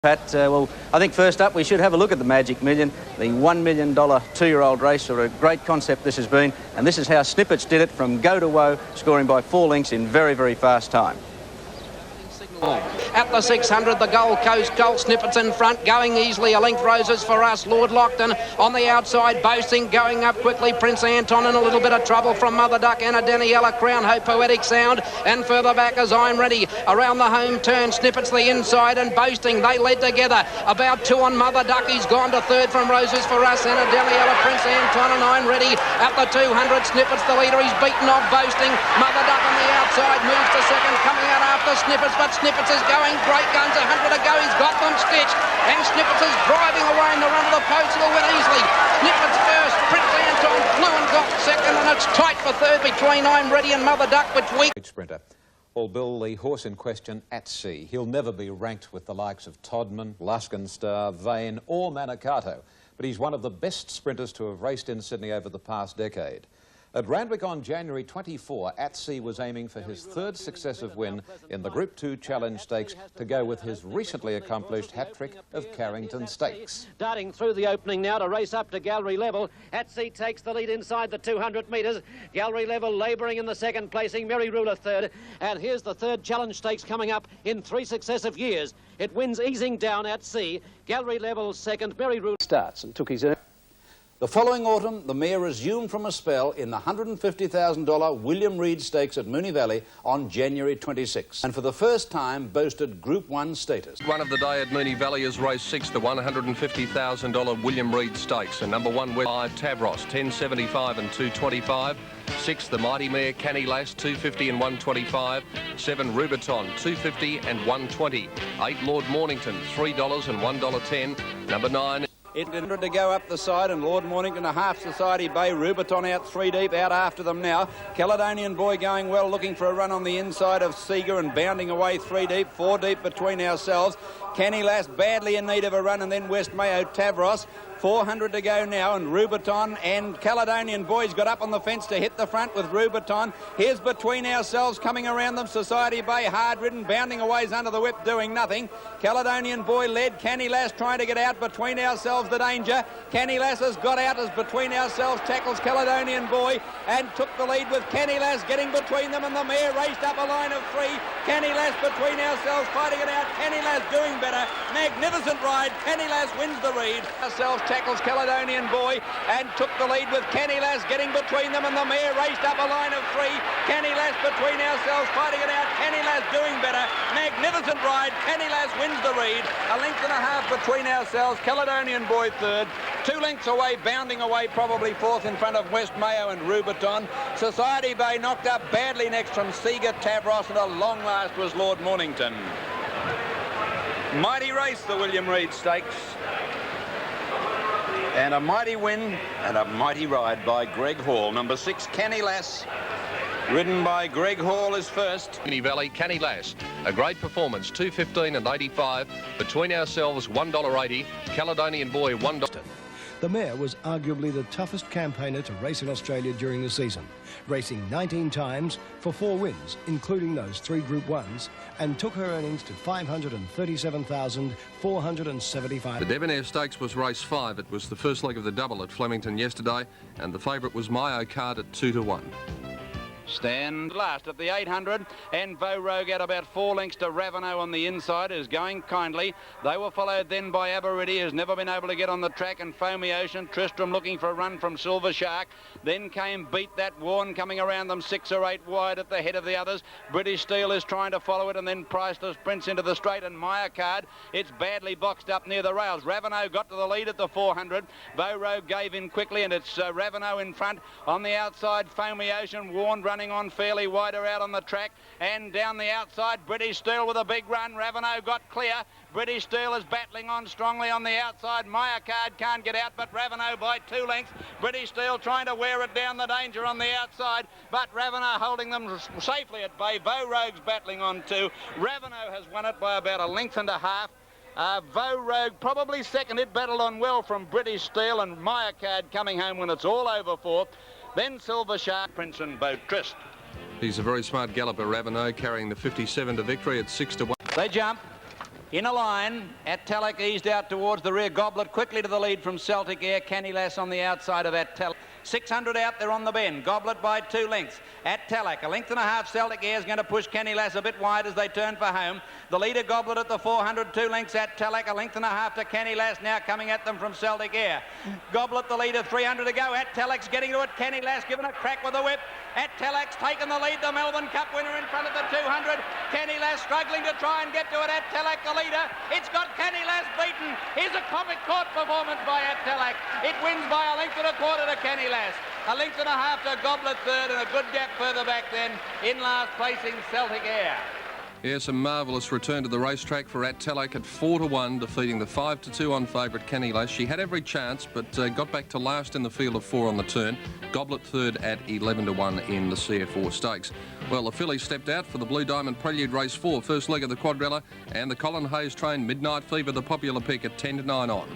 Pat, well, I think first up we should have a look at the Magic Million, the $1 million two-year-old race. What a great concept this has been, and this is how Snippets did it from go to woe, scoring by 4 lengths in very, very fast time. At the 600, the Gold Coast Gold Snippets in front, going easily. A length Roses for us. Lord Lockton on the outside, boasting, going up quickly. Prince Anton in a little bit of trouble from Mother Duck. Anna Daniela, Crown Hope, Poetic Sound, and further back as I'm Ready. Around the home turn, Snippets the inside and boasting. They led together. About 2 on Mother Duck. He's gone to 3rd from Roses for us. Anna Daniela, Prince Anton, and I'm Ready. At the 200, Snippets the leader. He's beaten off boasting. Mother Duck on the outside moves to 2nd, coming out after Snippets, but Snippets is going great guns. 100 to go. He's got them stitched, and Snippets is driving away in the run of the post. He'll win easily. Snippets first. Prince Anton flew and got 2nd, and it's tight for 3rd between I'm Ready and Mother Duck, which we... Sprinter. Well, Bill, the horse in question at sea. He'll never be ranked with the likes of Todman, Luskenstar, Vane or Manicato, but he's one of the best sprinters to have raced in Sydney over the past decade. At Randwick on January 24, At Sea was aiming for his 3rd successive win in the Group 2 Challenge Stakes to go with his recently accomplished hat-trick of Carrington Stakes. Darting through the opening now to race up to gallery level. At Sea takes the lead inside the 200 metres. Gallery level labouring in the 2nd placing. Merry Ruler 3rd. And here's the 3rd Challenge Stakes coming up in 3 successive years. It wins easing down At Sea. Gallery level 2nd. Merry Ruler Starts and took his own. The following autumn, the mare resumed from a spell in the $150,000 William Reid Stakes at Mooney Valley on January 26, and for the first time boasted Group 1 status. One of the day at Mooney Valley is race 6, the $150,000 William Reid Stakes, and number 1 with 5 Tavros, 10.75 and 2.25. 6, the mighty mare Canny Lass, 2.50 and 1.25. 7, Rubiton, 2.50 and 1.20. 8, Lord Mornington, $3 and $1.10. Number 9. 800 to go up the side, and Lord Mornington a half Society Bay. Rubiton out 3 deep, out after them now. Caledonian Boy going well, looking for a run on the inside of Seeger and bounding away 3 deep, 4 deep between ourselves. Canny Lass badly in need of a run, and then West Mayo Tavros. 400 to go now, and Rubiton and Caledonian Boys got up on the fence to hit the front with Rubiton. Here's Between Ourselves coming around them. Society Bay hard-ridden, bounding away under the whip, doing nothing. Caledonian Boy led. Canny Lass trying to get out. Between Ourselves the danger. Canny Lass has got out as Between Ourselves tackles Caledonian Boy and took the lead with Canny Lass getting between them, and the mare raced up a line of 3. Canny Lass Between Ourselves fighting it out. Canny Lass doing better. Magnificent ride. Canny Lass wins the lead. Ourselves tackles Caledonian Boy and took the lead with Canny Lass getting between them, and the mare raced up a line of 3. Canny Lass Between Ourselves fighting it out. Canny Lass doing better. Magnificent ride. Canny Lass wins the lead. A length and a half Between Ourselves. Caledonian Boy 3rd. 2 lengths away, bounding away, probably 4th in front of West Mayo and Rubiton. Society Bay knocked up badly next from Seeger, Tavros, and a long last was Lord Mornington. Mighty race, the William Reid Stakes. And a mighty win and a mighty ride by Greg Hall. Number 6, Canny Lass, ridden by Greg Hall, is first. Mooney Valley, Canny Lass, a great performance, 2.15 and 85. Between Ourselves, $1.80. Caledonian Boy, $1. The mare was arguably the toughest campaigner to race in Australia during the season, racing 19 times for 4 wins, including those 3 Group 1s, and took her earnings to $537,475. The Debonair Stakes was race 5. It was the first leg of the double at Flemington yesterday, and the favourite was Mayo Card at 2 to 1. Stand last at the 800, and Vo Rogue at about 4 lengths to Ravenel on the inside, is going kindly. They were followed then by Aberidi, who's never been able to get on the track, and Foamy Ocean. Tristram looking for a run from Silver Shark. Then came Beat That Warn coming around them 6 or 8 wide at the head of the others. British Steel is trying to follow it, and then Priceless Prince into the straight, and Maya Card. It's badly boxed up near the rails. Ravenel got to the lead at the 400. Vo Rogue gave in quickly, and it's Ravenel in front. On the outside, Foamy Ocean, Warn running on fairly wider out on the track, and down the outside British Steel with a big run. Ravenel got clear. British Steel is battling on strongly on the outside. Maya Card can't get out, but Ravenel by 2 lengths. British Steel trying to wear it down the danger on the outside, but Ravenel holding them safely at bay. Vo Rogue's battling on 2. Ravenel has won it by about 1.5 lengths. Vo Rogue probably second. It battled on well from British Steel, and Maya Card coming home when it's all over 4th. Then Silver Shark, Prince and Beau Trist. He's a very smart galloper, Ravenel, carrying the 57 to victory at 6 to 1. They jump. In a line, At Talek eased out towards the rear. Goblet quickly to the lead from Celtic Air. Canny Lass on the outside of At Talek. 600 out there on the bend. Goblet by 2 lengths. At Talek, 1.5 lengths. Celtic Air is going to push Canny Lass a bit wide as they turn for home. The leader Goblet at the 400, 2 lengths. At Talek, 1.5 lengths to Canny Lass now coming at them from Celtic Air. Goblet the leader, 300 to go. At Talek's getting to it. Canny Lass given a crack with a whip. At Talek's taken the lead. The Melbourne Cup winner in front of the 200. Canny Lass struggling to try and get to it. At Talek the leader. It's got Canny Lass beaten. Here's a comic court performance by At Talek. It wins by 1.25 lengths to Canny Lass. 1.5 lengths to Goblet third, and a good gap further back then in last placing Celtic Air. Yes, a marvellous return to the racetrack for At Talek at 4-1, defeating the 5-2 on favourite Canny Lass. She had every chance, but got back to last in the field of 4 on the turn. Goblet third at 11-1 in the CF4 Stakes. Well, the fillies stepped out for the Blue Diamond Prelude Race 4, first leg of the quadrilla, and the Colin Hayes train Midnight Fever, the popular pick at 10-9 on.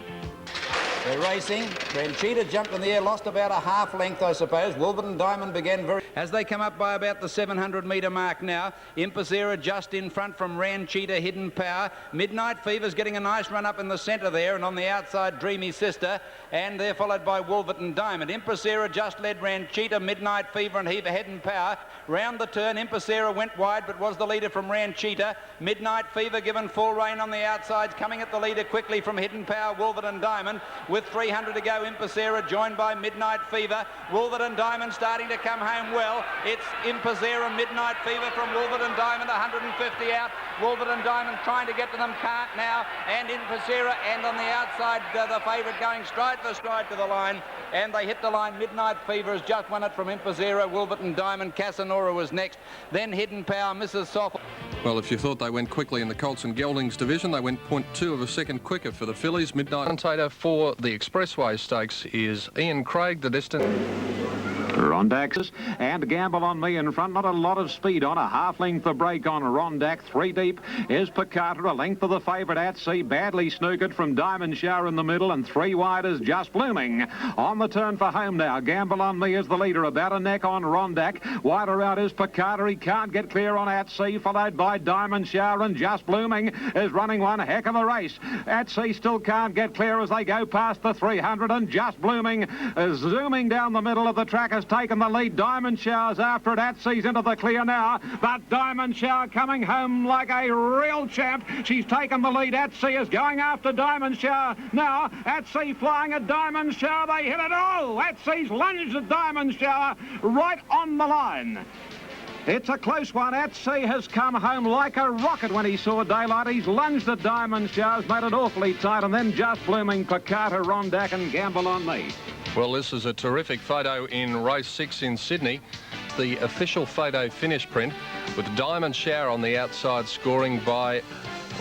They're racing. Ranchita jumped in the air, lost about a 1/2 length, I suppose. Wolverton Diamond began very... As they come up by about the 700-metre mark now, Impazera just in front from Ranchita, Hidden Power. Midnight Fever's getting a nice run up in the centre there, and on the outside, Dreamy Sister, and they're followed by Wolverton Diamond. Impazera just led Ranchita, Midnight Fever and Hidden Power. Round the turn, Impazera went wide, but was the leader from Ranchita. Midnight Fever given full rein on the outsides, coming at the leader quickly from Hidden Power, Wolverton Diamond. With 300 to go, Impazera joined by Midnight Fever. Wolverton Diamond starting to come home well. It's Impazera, Midnight Fever from Wolverton Diamond, 150 out. Wolverton Diamond trying to get to them, can't now. And Impazera, and on the outside, the favourite going stride for stride to the line. And they hit the line. Midnight Fever has just won it from Impazera. Wolverton Diamond, Casanora was next. Then Hidden Power, Mrs. Soft. Well, if you thought they went quickly in the Colts and Geldings division, they went 0.2 of a second quicker for the fillies. Midnight commentator for the Expressway Stakes is Ian Craig, the distance. Rondax and Gamble on Me in front. Not a lot of speed on. A 1/2 length of break on Rondac. 3 deep is Picata. A length of the favourite At Sea. Badly snookered from Diamond Shower in the middle, and 3 wide is Just Blooming. On the turn for home now. Gamble on Me is the leader. About a neck on Rondac. Wider out is Picata. He can't get clear on At Sea, followed by Diamond Shower, and Just Blooming is running one heck of a race. At Sea still can't get clear as they go past the 300, and Just Blooming is zooming down the middle of the track. Has taken the lead. Diamond Shower's after it. At Sea's into the clear now, but Diamond Shower coming home like a real champ. She's taken the lead. At Sea is going after Diamond Shower now. At Sea flying at Diamond Shower. They hit it all. At Sea's lunged at Diamond Shower right on the line. It's a close one. At Sea has come home like a rocket when he saw daylight. He's lunged at Diamond Showers, made it awfully tight, and then Just Blooming, Picata, Rondac and Gamble on Me. Well, this is a terrific photo in race 6 in Sydney. The official photo finish print with Diamond Shower on the outside scoring by,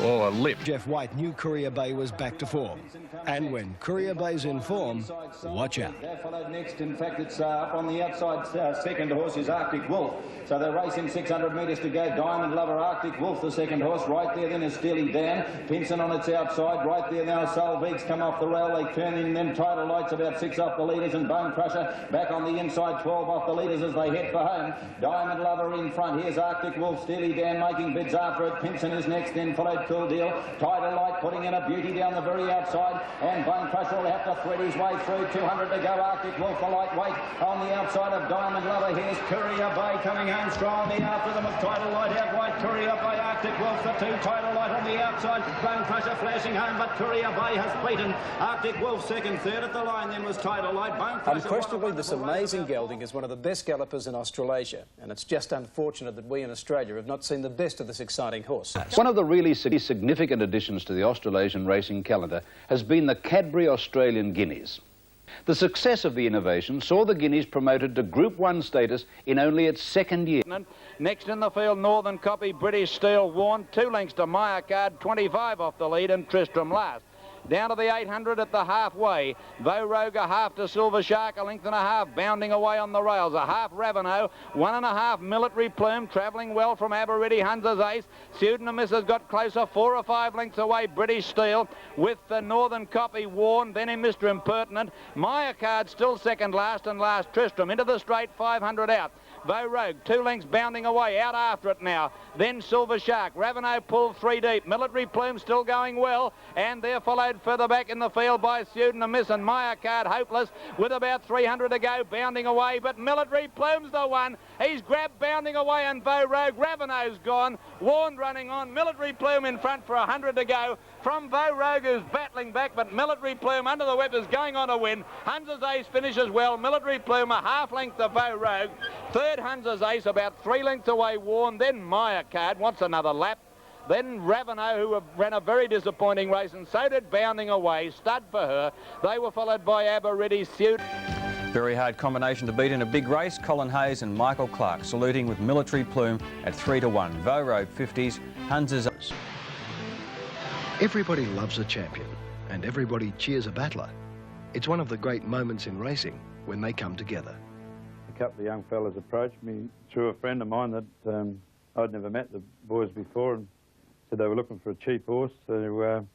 a lip. Jeff White knew Courier Bay was back to form. And when Courier Bay's in form, watch out. Followed next, in fact, it's up on the outside. Second horse is Arctic Wolf. So they're racing 600 metres to go. Diamond Lover, Arctic Wolf, the second horse. Right there then is Steely Dan. Pinson on its outside. Right there now, Solveig's come off the rail. They turn in them. Tidal Lights about 6 off the leaders, and Bone Crusher back on the inside, 12 off the leaders as they head for home. Diamond Lover in front. Here's Arctic Wolf. Steely Dan making bids after it. Pinson is next, then followed Cool Deal. Tidal Light putting in a beauty down the very outside. And Bone Crusher will have to thread his way through. 200 to go. Arctic Wolf, the lightweight on the outside of Diamond Lover. Here's Courier Bay coming home strongly after them with Tidal Light out wide. Courier Bay, Arctic Wolf, the 2. Tidal Light on the outside. Bone Crusher flashing home, but Courier Bay has beaten Arctic Wolf second. Third at the line then was Tidal Light. Bone Crusher. Unquestionably, this amazing gelding is one of the best gallopers in Australasia, and it's just unfortunate that we in Australia have not seen the best of this exciting horse. One of the really significant additions to the Australasian racing calendar has been the Cadbury Australian Guineas. The success of the innovation saw the Guineas promoted to Group 1 status in only its 2nd year. Next in the field, Northern Copy, British Steel, Warren, 2 lengths to Maya Card, 25 off the lead, and Tristram last. Down to the 800 at the halfway. Vo Rogue, a half to Silver Shark, 1.5 lengths, bounding away on the rails. A half Raveno, 1.5 Military Plume, travelling well from Aberidi, Hunter's Ace. Pseudonym has got closer, 4 or 5 lengths away, British Steel, with the Northern Copy, Warren, then in Mr. Impertinent. Maya Card still second last, and last Tristram into the straight, 500 out. Vo Rogue, 2 lengths bounding away, out after it now. Then Silver Shark. Raveneau pulled 3 deep. Military Plume still going well, and they're followed further back in the field by Student and Miss and Maya Card Hopeless with about 300 to go, bounding away, but Military Plume's the one. He's grabbed bounding away, and Vo Rogue. Raveneau's gone. Warned running on. Military Plume in front for 100 to go from Vo Rogue, who's battling back, but Military Plume under the whip is going on a win. Hunter's Ace finishes well. Military Plume a half length to Vo Rogue. Third Hunter's Ace about 3 lengths away, Warned. Then Maya Card wants another lap. Then Raveneau, who ran a very disappointing race, and so did Bounding Away. Stud for her. They were followed by Aberready Suit. Very hard combination to beat in a big race. Colin Hayes and Michael Clark saluting with Military Plume at 3 to 1. Vo Rogue 50s, Hunter's Ace. Everybody loves a champion, and everybody cheers a battler. It's one of the great moments in racing when they come together. A couple of young fellas approached me through a friend of mine that I'd never met the boys before, and said they were looking for a cheap horse. So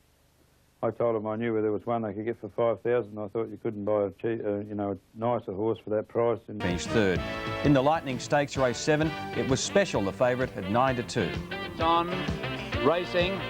I told them I knew where there was one they could get for 5,000. I thought you couldn't buy a cheap, a nicer horse for that price. And finished third. In the Lightning Stakes race 7, it was Special, the favourite, at 9 to 2. It's on, racing.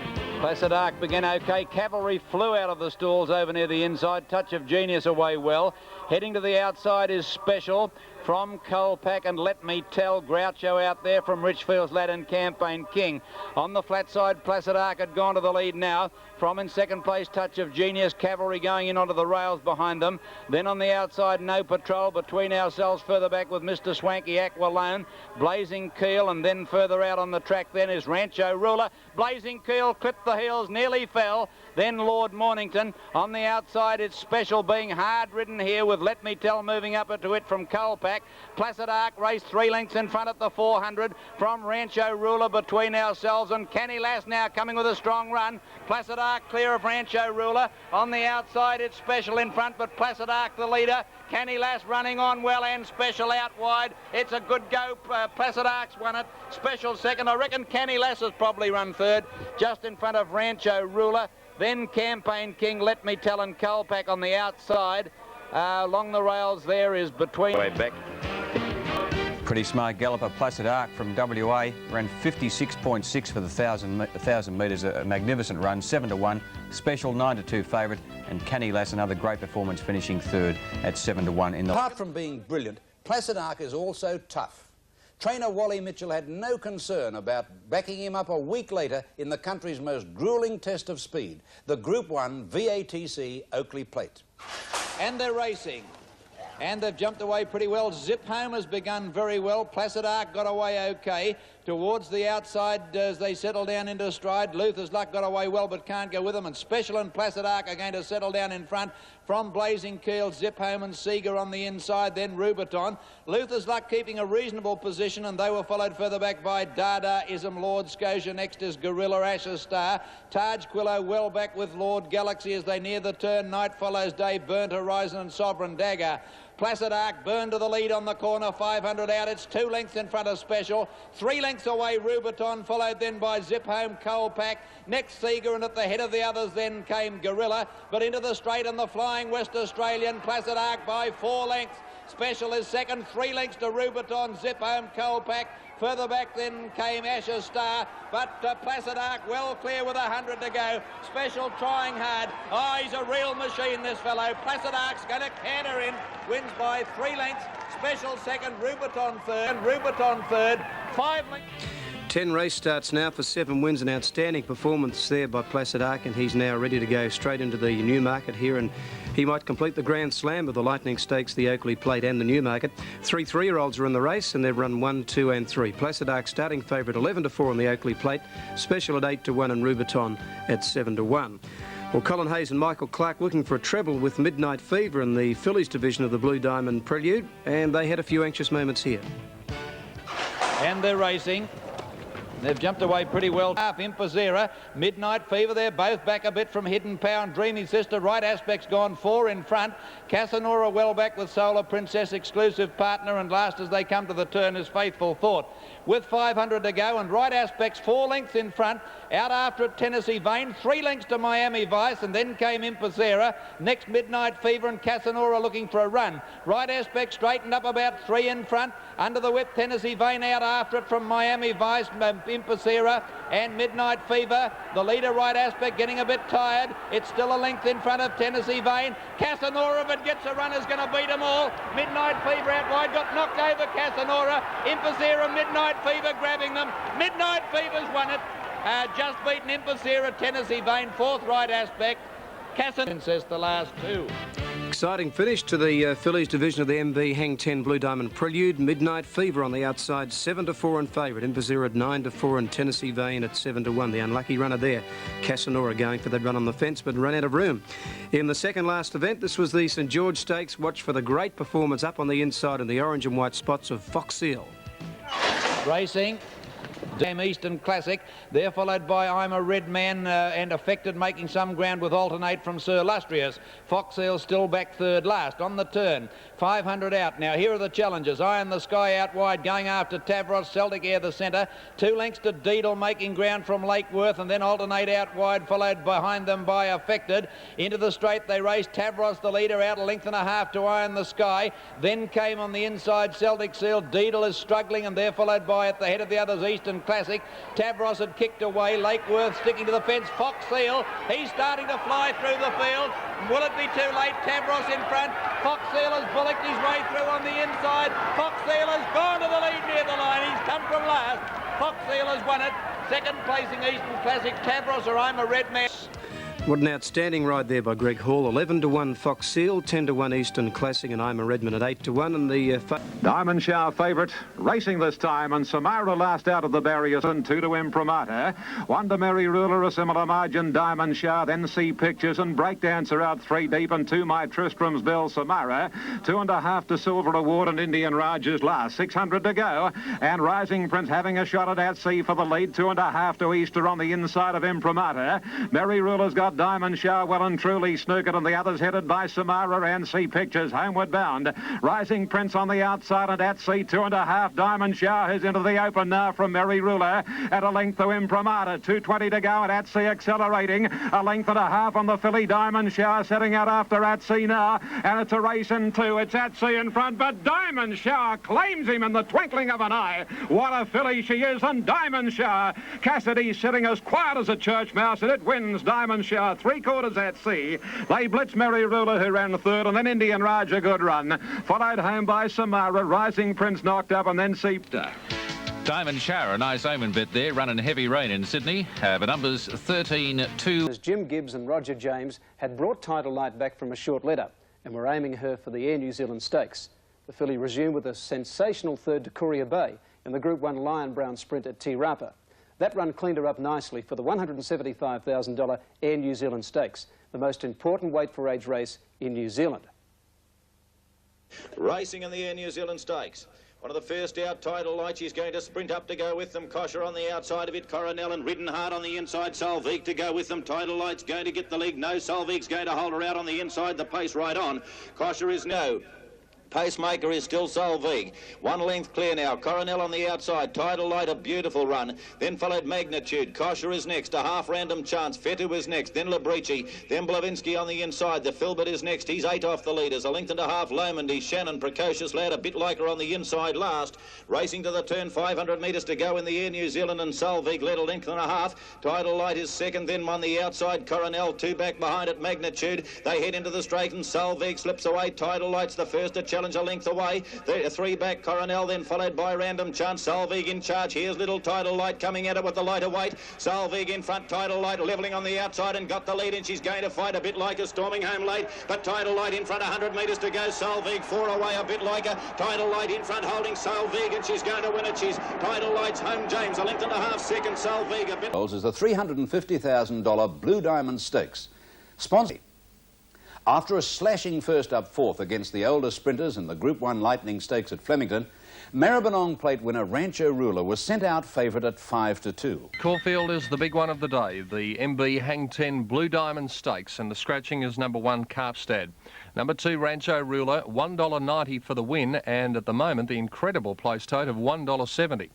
Placid Arc began okay. Cavalry flew out of the stalls over near the inside. Touch of Genius away well. Heading to the outside is Special from Colpack and Let Me Tell. Groucho out there from Richfield's Lad and Campaign King. On the flat side, Placid Arc had gone to the lead now. From in second place, Touch of Genius. Cavalry going in onto the rails behind them. Then on the outside, No Patrol. Between ourselves, further back with Mr. Swanky Aqualone. Blazing Keel, and then further out on the track then is Rancho Ruler. Blazing Keel clipped the heels, nearly fell. Then Lord Mornington. On the outside, it's Special being hard ridden here with Let Me Tell moving up to it from Colpack. Placid Arc raced 3 lengths in front at the 400 from Rancho Ruler. Between ourselves and Canny Lass now coming with a strong run. Placid Arc clear of Rancho Ruler. On the outside, it's Special in front, but Placid Arc the leader. Canny Lass running on well, and Special out wide. It's a good go. Placid Arc's won it. Special second. I reckon Canny Lass has probably run third, just in front of Rancho Ruler. Then Campaign King, Let Me Tell, and Colpack on the outside. Along the rails there is Between. Way back. Pretty smart galloper, Placid Arc from WA, ran 56.6 for the 1,000 metres, a magnificent run, 7 to 1. Special 9 to 2 favourite, and Canny Lass, another great performance, finishing third at 7 to 1 in the. Apart from being brilliant, Placid Arc is also tough. Trainer Wally Mitchell had no concern about backing him up a week later in the country's most gruelling test of speed, the Group 1 VATC Oakleigh Plate. And they're racing. And they've jumped away pretty well. Zip Home has begun very well. Placid Arc got away okay. Towards the outside as they settle down into stride. Luther's Luck got away well but can't go with them. And Special and Placid Arc are going to settle down in front. From Blazing Keel, Zip Home and Seeger on the inside. Then Rubiton. Luther's Luck keeping a reasonable position, and they were followed further back by Dada-ism, Lord Scotia. Next is Gorilla Ashes Star. Taj Quillo well back with Lord Galaxy as they near the turn. Night follows day. Burnt Horizon and Sovereign Dagger. Placid Arc burned to the lead on the corner, 500 out. It's 2 lengths in front of Special. 3 lengths away, Rubiton, followed then by Zip Home, Colpack. Next, Seeger, and at the head of the others then came Gorilla. But into the straight and the flying West Australian, Placid Arc by 4 lengths. Special is second, 3 lengths to Rubiton, Zip Home, Colpack. Further back then came Ashes Star, but Placid Arc well clear with 100 to go. Special trying hard. Oh, he's a real machine, this fellow. Placid Arc's going to canter in. Wins by 3 lengths. Special second, Rubiton third. Rubiton third. 5 lengths. 10 race starts now for 7 wins. An outstanding performance there by Placid Arc, and he's now ready to go straight into the Newmarket here, and he might complete the Grand Slam of the Lightning Stakes, the Oakleigh Plate and the Newmarket. 3 3-year-olds are in the race, and they've run 1, 2 and 3. Placid Arc starting favourite 11 to 4 on the Oakleigh Plate, Special at 8 to 1 and Rubiton at 7 to 1. Well, Colin Hayes and Michael Clark looking for a treble with Midnight Fever in the fillies division of the Blue Diamond Prelude, and they had a few anxious moments here. And they're racing. They've jumped away pretty well. Half Impazera, Midnight Fever, they're both back a bit from Hidden Power and Dreamy Sister. Right Aspect's gone 4 in front. Casanora well back with Solar Princess, exclusive partner, and last as they come to the turn is Faithful Thought. With 500 to go, and Right Aspect's 4 lengths in front. Out after it, Tennessee Vein, 3 lengths to Miami Vice, and then came Impazera. Next, Midnight Fever and Casanora looking for a run. Right Aspect straightened up about 3 in front. Under the whip, Tennessee Vein out after it from Miami Vice, Impazera and Midnight Fever. The leader, Right Aspect, getting a bit tired. It's still a length in front of Tennessee Vein. Casanora, if it gets a run, is going to beat them all. Midnight Fever out wide, got knocked over Casanora. Impazera, Midnight Fever grabbing them. Midnight Fever's won it. Just beaten Impazera, Tennessee Vein, 4th Right Aspect. Casanora says the last 2. Exciting finish to the fillies division of the MV Hang 10 Blue Diamond Prelude. Midnight Fever on the outside, 7-4 in favourite. Impazera at 9-4 and Tennessee Vein at 7-1. The unlucky runner there. Casanora going for that run on the fence but ran out of room. In the second last event, this was the St George Stakes. Watch for the great performance up on the inside in the orange and white spots of Foxseal. Racing. Damn Eastern Classic. They're followed by I'm a Red Man and Affected, making some ground with Alternate from Sir Lustrious. Foxseal still back 3rd last on the turn. 500 out. Now here are the challengers. Eye in the Sky out wide, going after Tavros. Celtic Air the centre. 2 lengths to Deedle, making ground from Lake Worth, and then Alternate out wide, followed behind them by Affected. Into the straight they race. Tavros the leader, out a length and a half to Eye in the Sky. Then came on the inside Celtic Seal. Deedle is struggling, and they're followed by at the head of the others Eastern Classic. Tavros had kicked away. Lake Worth sticking to the fence. Foxseal, he's starting to fly through the field. Will it be too late? Tavros in front. Foxseal has bullocked his way through on the inside. Foxseal has gone to the lead near the line. He's come from last. Foxseal has won it. 2nd placing Eastern Classic. Tavros or I'm a Red Man. What an outstanding ride there by Greg Hall. 11-1 Foxseal, 10-1 Eastern Classic, and I'm a Redman at 8-1. And the Diamond Shower favourite, racing this time, and Samara last out of the barriers, and 2 to Imprimatur. 1 to Merry Ruler, a similar margin, Diamond Shower, then See Pictures, and Breakdancer out 3 deep, and 2 My Tristram's Bell, Samara. 2.5 to Silver Award, and Indian Raj's last. 600 to go, and Rising Prince having a shot at sea for the lead. 2.5 to Easter on the inside of Imprimatur. Merry Ruler's got Diamond Shower well and truly snookered, and the others headed by Samara and See Pictures homeward bound. Rising Prince on the outside, and at sea 2.5. Diamond Shower is into the open now from Merry Ruler at a length to Imprimatur. 2.20 to go, and at sea accelerating a length and a half on the filly. Diamond Shower setting out after at sea now, and it's a race in 2. It's at sea in front, but Diamond Shower claims him in the twinkling of an eye. What a filly she is, and Diamond Shower. Cassidy sitting as quiet as a church mouse, and it wins. Diamond Shower 3/4 at sea. They blitz Merry Ruler, who ran 3rd, and then Indian Raj a good run. Followed home by Samara. Rising Prince knocked up, and then Seepta. Diamond Shower, a nice omen bit there, running heavy rain in Sydney. The numbers 13-2. As Jim Gibbs and Roger James had brought Title Light back from a short let-up and were aiming her for the Air New Zealand Stakes. The filly resumed with a sensational 3rd to Courier Bay in the Group 1 Lion Brown Sprint at Te Rapa. That run cleaned her up nicely for the $175,000 Air New Zealand Stakes, the most important weight for age race in New Zealand. Racing in the Air New Zealand Stakes. One of the first out, Title Light. She's going to sprint up to go with them. Kosher on the outside of it. Coronel and ridden hard on the inside. Salveek to go with them. Title Light's going to get the lead. No, Salveek's going to hold her out on the inside. The pace right on. Kosher is no. Pacemaker is still Salveek. 1 length clear now. Coronel on the outside. Title Light, a beautiful run. Then followed Magnitude. Kosher is next. A half random chance. Fetu is next. Then Labrici. Then Blavinsky on the inside. The Filbert is next. He's 8 off the leaders. A length and a half Lomandy. Shannon, precocious lad, a bit like her on the inside last. Racing to the turn. 500 metres to go in the Air New Zealand, and Salveek led a length and a half. Title Light is second. Then on the outside. Coronel 2 back behind it. Magnitude. They head into the straight, and Salveek slips away. Title Light's the first to challenge, a length away. 3 back Coronel, then followed by Random Chance. Salveek in charge. Here's Little Title Light coming at it with the lighter weight. Salveek in front. Title Light levelling on the outside and got the lead, and she's going to fight a bit like a storming home late. But Title Light in front, 100 metres to go. Salveek 4 away, a bit like a Title Light in front, holding Salveek, and she's going to win it. She's Title Light's home, James. A length and a half second. Salveek a bit. Is the $350,000 Blue Diamond Stakes. Sponsored. After a slashing first up 4th against the older sprinters in the Group 1 Lightning Stakes at Flemington, Maribyrnong Plate winner Rancho Ruler was sent out favourite at 5-2. Caulfield is the big one of the day, the MB Hang 10 Blue Diamond Stakes, and the scratching is number 1 Carpstad. Number 2 Rancho Ruler, $1.90 for the win, and at the moment the incredible place tote of $1.70.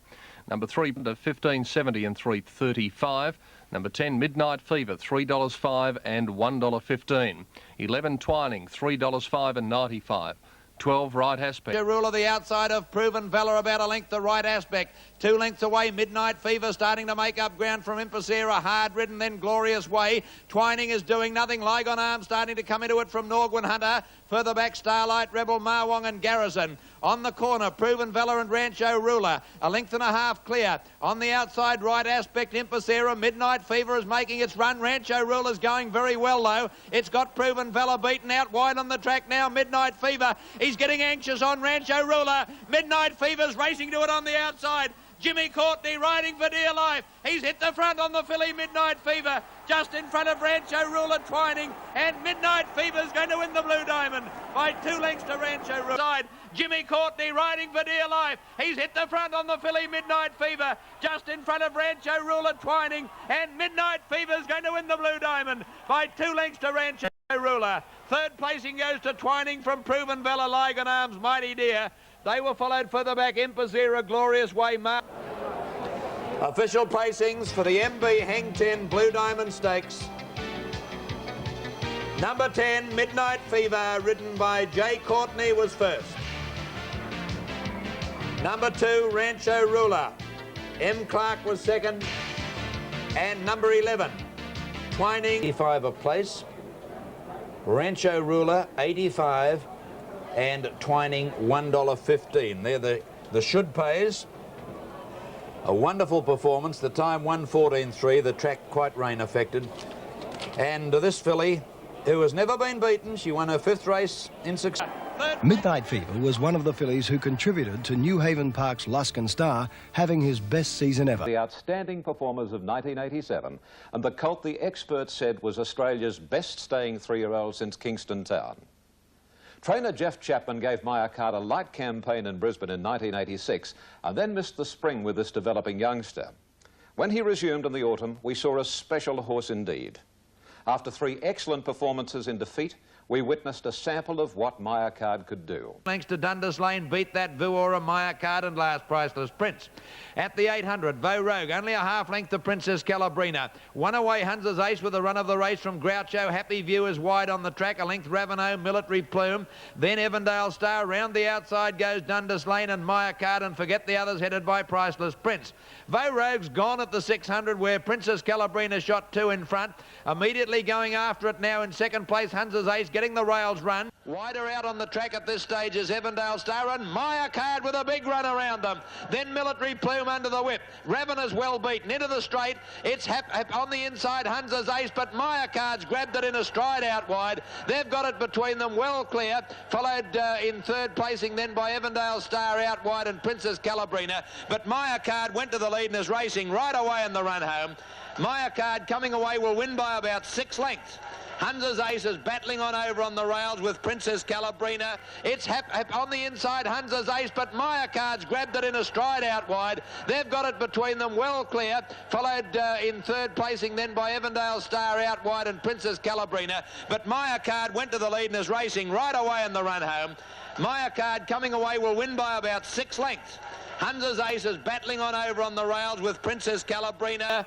Number 3 to $15.70 and $3.35. Number 10 Midnight Fever, $3.05 and $1.15. 11 Twining, $3.05 and 95. 12 Right Aspect. Ruler the outside of Proven Valor, about a length the Right Aspect. 2 lengths away, Midnight Fever starting to make up ground from Impacera. Hard ridden, then Glorious Way. Twining is doing nothing. Lygon Arms starting to come into it from Norgwin Hunter. Further back, Starlight, Rebel, Marwong and Garrison. On the corner, Proven Valor and Rancho Ruler. A length and a half clear. On the outside, Right Aspect, Impacera. Midnight Fever is making its run. Rancho Ruler's going very well, though. It's got Proven Valor beaten out wide on the track now. Midnight Fever. He's getting anxious on Rancho Ruler. Midnight Fever's racing to it on the outside. Jimmy Courtney riding for dear life. He's hit the front on the filly Midnight Fever, just in front of Rancho Ruler Twining, and Midnight Fever's going to win the Blue Diamond by 2 lengths to Rancho Ruler. Side, Jimmy Courtney riding for dear life. He's hit the front on the filly Midnight Fever, just in front of Rancho Ruler Twining, and Midnight Fever's going to win the Blue Diamond by 2 lengths to Rancho Ruler. Third placing goes to Twining from Proven Valor, Lygon Arms, Mighty Dear. They were followed further back, Impacera, Glorious Way, Official placings for the MB Hang 10 Blue Diamond Stakes. Number 10, Midnight Fever, ridden by J. Courtney, was first. Number 2, Rancho Ruler. M. Clark was second. And number 11, Twining, 85 a place. Rancho Ruler, 85. And Twining, $1.15. They're the should pays. A wonderful performance. The time 1:14.3. The track quite rain affected. And this filly, who has never been beaten, she won her 5th race in succession. Midnight Fever was one of the fillies who contributed to New Haven Park's Luskin Star having his best season ever. The outstanding performers of 1987, and the colt the experts said was Australia's best staying 3-year-old since Kingston Town. Trainer Jeff Chapman gave Maya Card a light campaign in Brisbane in 1986 and then missed the spring with this developing youngster. When he resumed in the autumn, we saw a special horse indeed. After 3 excellent performances in defeat, we witnessed a sample of what Maya Card could do. Thanks to Dundas Lane, beat that Vuora, Maya Card and last Priceless Prince. At the 800, Vo Rogue, only a half length to Princess Calabrina. One away, Hunter's Ace with the run of the race from Groucho. Happy View is wide on the track, a length Ravenel, Military Plume. Then Evandale Star, round the outside goes Dundas Lane and Maya Card, and forget the others headed by Priceless Prince. Vo Rogue's gone at the 600 where Princess Calabrina shot 2 in front. Immediately going after it now in second place, Hunter's Ace getting the rails run. Wider out on the track at this stage is Evandale Star and Maya Card with a big run around them. Then Military Plume under the whip. Ravenel's well beaten into the straight. It's on the inside, Hunter's Ace, but Maya Card's grabbed it in a stride out wide. They've got it between them well clear. Followed in third placing then by Evandale Star out wide and Princess Calabrina. But Maya Card went to the lead and is racing right away in the run home. Maya Card coming away will win by about 6 lengths. Hunter's Ace is battling on over on the rails with Princess Calabrina. It's on the inside, Hunter's Ace, but Maya Card's grabbed it in a stride out wide. They've got it between them well clear. Followed in third placing then by Evandale Star out wide and Princess Calabrina. But Maya Card went to the lead and is racing right away in the run home. Maya Card coming away will win by about 6 lengths. Hunter's Ace is battling on over on the rails with Princess Calabrina.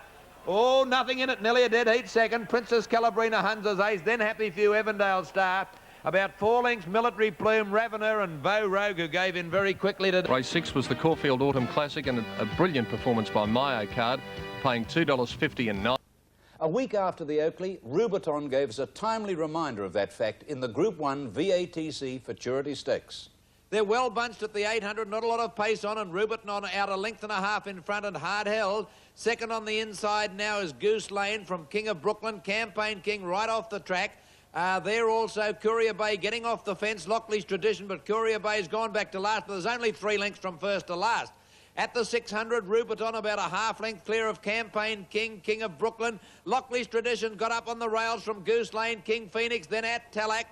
Oh, nothing in it, nearly a dead heat second. Princess Calabrina, Hunter's Ace, then Happy Few, Evandale Star. About 4 lengths, Military Plume, Ravenel and Vo Rogue, who gave in very quickly to... Race 6 was the Caulfield Autumn Classic, and a brilliant performance by Maya Card, paying $2.50 and 9. A week after the Oakleigh, Rubiton gave us a timely reminder of that fact in the Group 1 VATC Futurity Stakes. They're well bunched at the 800, not a lot of pace on, and Rubiton on out a length and a half in front and hard held. Second on the inside now is Goose Lane from King of Brooklyn, Campaign King right off the track. There also Courier Bay getting off the fence, Lockleig's Tradition, but Courier Bay's gone back to last, but there's only 3 lengths from first to last. At the 600, Rubiton about a half length clear of Campaign King, King of Brooklyn. Lockleig's Tradition got up on the rails from Goose Lane, King Phoenix, then at Tallack.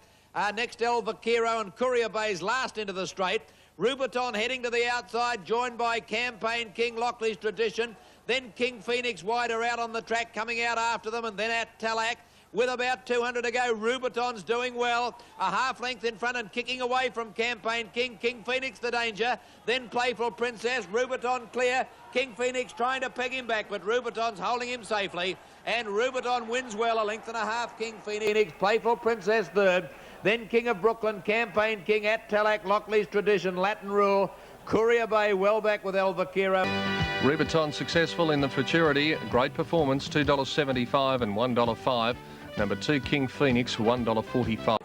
Next El Vaquero and Courier Bay's last into the straight. Rubiton heading to the outside, joined by Campaign King, Lockleig's Tradition. Then King Phoenix wider out on the track, coming out after them, and then at Talac. With about 200 to go, Rubiton's doing well. A half length in front and kicking away from Campaign King. King Phoenix the danger. Then Playful Princess. Rubiton clear. King Phoenix trying to peg him back, but Rubiton's holding him safely. And Rubiton wins well, a length and a half. King Phoenix. Playful Princess third. Then King of Brooklyn, Campaign King at Talac, Lockleig's Tradition, Latin Rule. Courier Bay well back with El Vaquero. Rubiton successful in the Futurity. Great performance, $2.75 and $1.05. Number 2, King Phoenix, $1.45.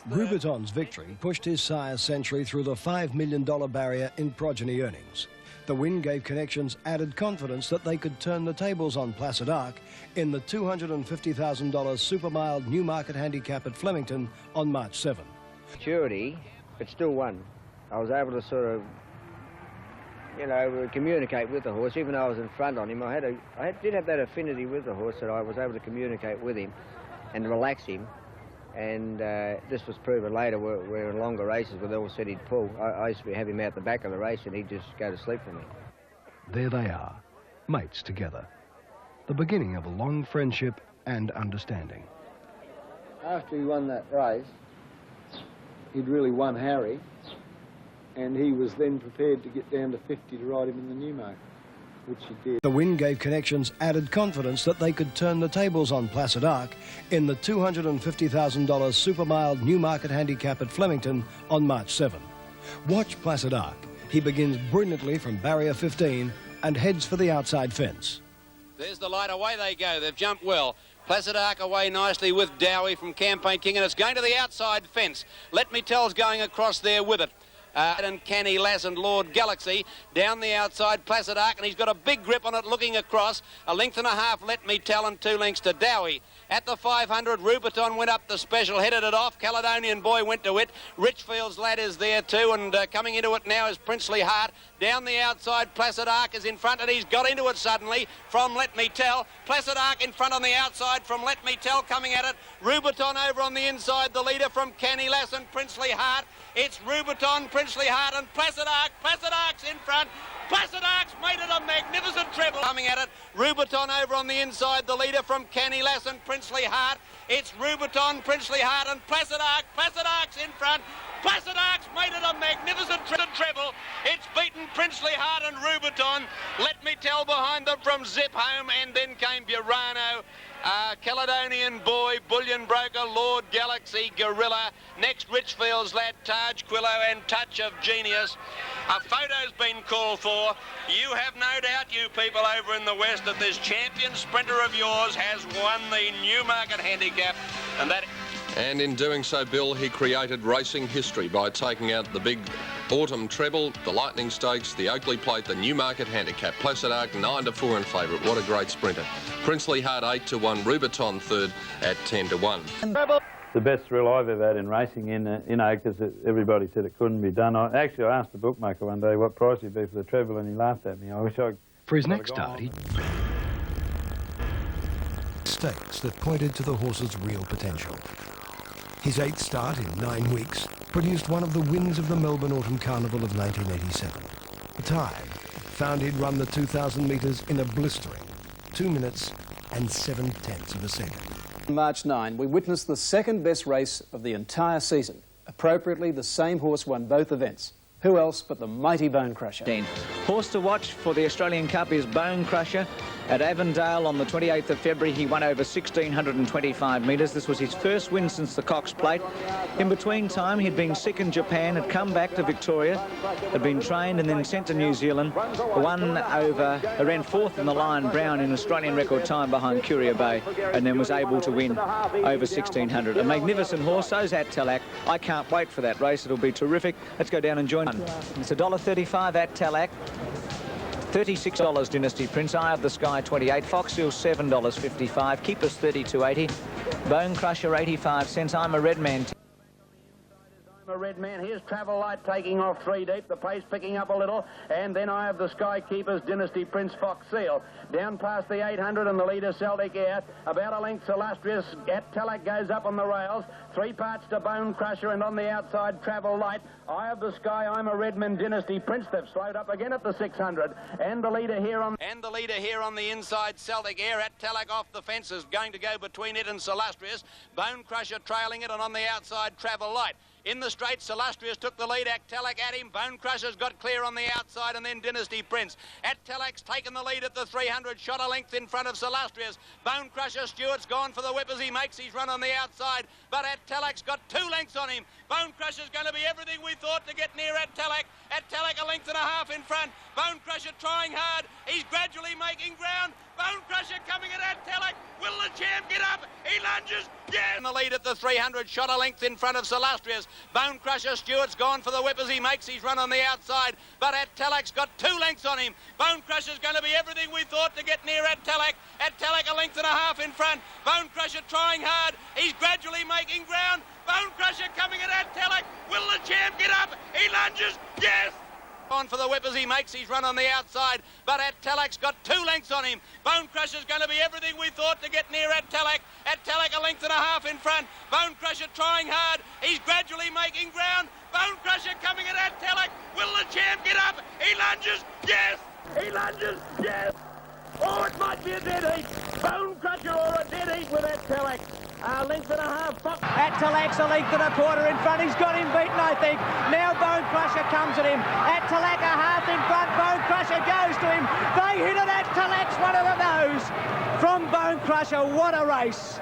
Rubiton's victory pushed his Sire Century through the $5 million barrier in progeny earnings. The win gave Connections added confidence that they could turn the tables on Placid Arc in the $250,000 super mild Newmarket Handicap at Flemington on March 7. Futurity, but still won. I was able to sort of, you know, communicate with the horse. Even though I was in front on him, I did have that affinity with the horse that I was able to communicate with him and relax him. And this was proven later. We're in longer races where they all said he'd pull. I used to have him out the back of the race and he'd just go to sleep for me. There they are, mates together. The beginning of a long friendship and understanding. After he won that race, he'd really won Harry, and he was then prepared to get down to 50 to ride him in the Newmarket, which he did. The win gave Connections added confidence that they could turn the tables on Placid Arc in the $250,000 super mild Newmarket Handicap at Flemington on March 7. Watch Placid Arc. He begins brilliantly from barrier 15 and heads for the outside fence. There's the light, away they go. They've jumped well. Placid Arc away nicely with Dowie from Campaign King, and it's going to the outside fence. Let Me Tell's going across there with it. And Canny Lass and Lord Galaxy down the outside, Placid Arc, and he's got a big grip on it looking across. A length and a half, Let Me Tell, and 2 lengths to Dowie. At the 500, Rubiton went up the special, headed it off. Caledonian Boy went to it. Richfield's Lad is there too, and coming into it now is Princely Heart. Down the outside, Placid Arc is in front, and he's got into it suddenly from Let Me Tell. Placid Arc in front on the outside from Let Me Tell, coming at it. Rubiton over on the inside, the leader from Canny Lass and Princely Heart. It's Rubiton, Princely Heart, and Placid Arc. Placid Arc's in front. Placid Arc's made it a magnificent treble. Coming at it, Rubiton over on the inside, the leader from Canny Lass and Princely Heart. It's Rubiton, Princely Heart, and Placid Arc. Placid Arc's in front. Placid Arc's made it a magnificent treble. It's beaten Princely Heart and Rubiton. Let Me Tell behind them from Zip Home, and then came Burano. Caledonian Boy, Bullion Broker, Lord Galaxy, Gorilla. Next, Richfield's Lad, Taj Quillo, and Touch of Genius. A photo's been called for. You have no doubt, you people over in the West, that this champion sprinter of yours has won the Newmarket Handicap, And in doing so, Bill, he created racing history by taking out the big autumn treble, the Lightning Stakes, the Oakleigh Plate, the Newmarket Handicap. Placid Arc 9-4 in favourite. What a great sprinter. Princely Heart 8-1, Rubiton third at 10-1. The best thrill I've ever had in racing in Oakleigh, because everybody said it couldn't be done. I asked the bookmaker one day what price he'd be for the treble, and he laughed at me. I wish I... For his next start, he... Stakes that pointed to the horse's real potential. His 8th start in 9 weeks produced one of the wins of the Melbourne Autumn Carnival of 1987. The time found he'd run the 2,000 metres in a blistering 2 minutes and 7/10 of a second. On March 9, we witnessed the second best race of the entire season. Appropriately, the same horse won both events. Who else but the mighty Bone Crusher? Horse to watch for the Australian Cup is Bone Crusher. At Avondale on the 28th of February, he won over 1,625 metres. This was his first win since the Cox Plate. In between time, he'd been sick in Japan, had come back to Victoria, had been trained and then sent to New Zealand, ran 4th in the Lion Brown in Australian record time behind Courier Bay, and then was able to win over 1,600. A magnificent horse, so's at Talac. I can't wait for that race. It'll be terrific. Let's go down and join him. It's $1.35 at Talac. $36 Dynasty Prince, Eye of the Sky 28, Fox Hill $7.55, Keepers $32.80, Bone Crusher 85 cents. I'm a Red Man. The red man, here's Travel Light taking off 3 deep, the pace picking up a little, and then I have the Skykeeper's Dynasty Prince Fox Seal. Down past the 800 and the leader Celtic Air, about a length Illustrious, at Tallack goes up on the rails, 3 parts to Bone Crusher, and on the outside Travel Light. Eye of the Sky, I'm a Redman Dynasty Prince. They've slowed up again at the 600, and the leader here on the inside Celtic Air at Tallack off the fence is going to go between it and Illustrious. Bone Crusher trailing it, and on the outside Travel Light. In the straight, Illustrious took the lead. Tallack at him. Bone Crusher's got clear on the outside, and then Dynasty Prince. Tallack's taken the lead at the 300, shot a length in front of Illustrious. Bone Crusher, Stewart's gone for the whip as he makes his run on the outside, but Tallack's got 2 lengths on him. Bone Crusher's going to be everything we thought to get near Tallack. Tallack a length and a half in front. Bone Crusher trying hard. He's gradually making ground. Bone Crusher coming at Tallack. Will the champ get up? He lunges. Yeah. In the lead at the 300, shot a length in front of Illustrious. Bone Crusher, Stewart's gone for the whip as he makes his run on the outside, but Tallack's got 2 lengths on him. Bone Crusher's going to be everything we thought to get near Tallack. Tallack a length and a half in front. Bone Crusher trying hard. He's gradually making ground. Bone Crusher coming at Tallack. Will the champ get up? He lunges. Yes. On for the whip as he makes his run on the outside, but Tallack's got 2 lengths on him. Bone Crusher's going to be everything we thought to get near Tallack. Tallack a length and a half in front. Bone Crusher trying hard. He's gradually making ground. Bone Crusher coming at Tallack. Will the champ get up? He lunges. Yes. He lunges. Yes. Oh, it might be a dead heat. Bone Crusher or a dead heat with Tallack. A length and a half. Tallack's a length and a quarter in front. He's got him beaten, I think. Now Bone Crusher comes at him. Tallack a half in front. Bone Crusher goes to him. They hit it. Tallack's one of the nose. From Bone Crusher, what a race.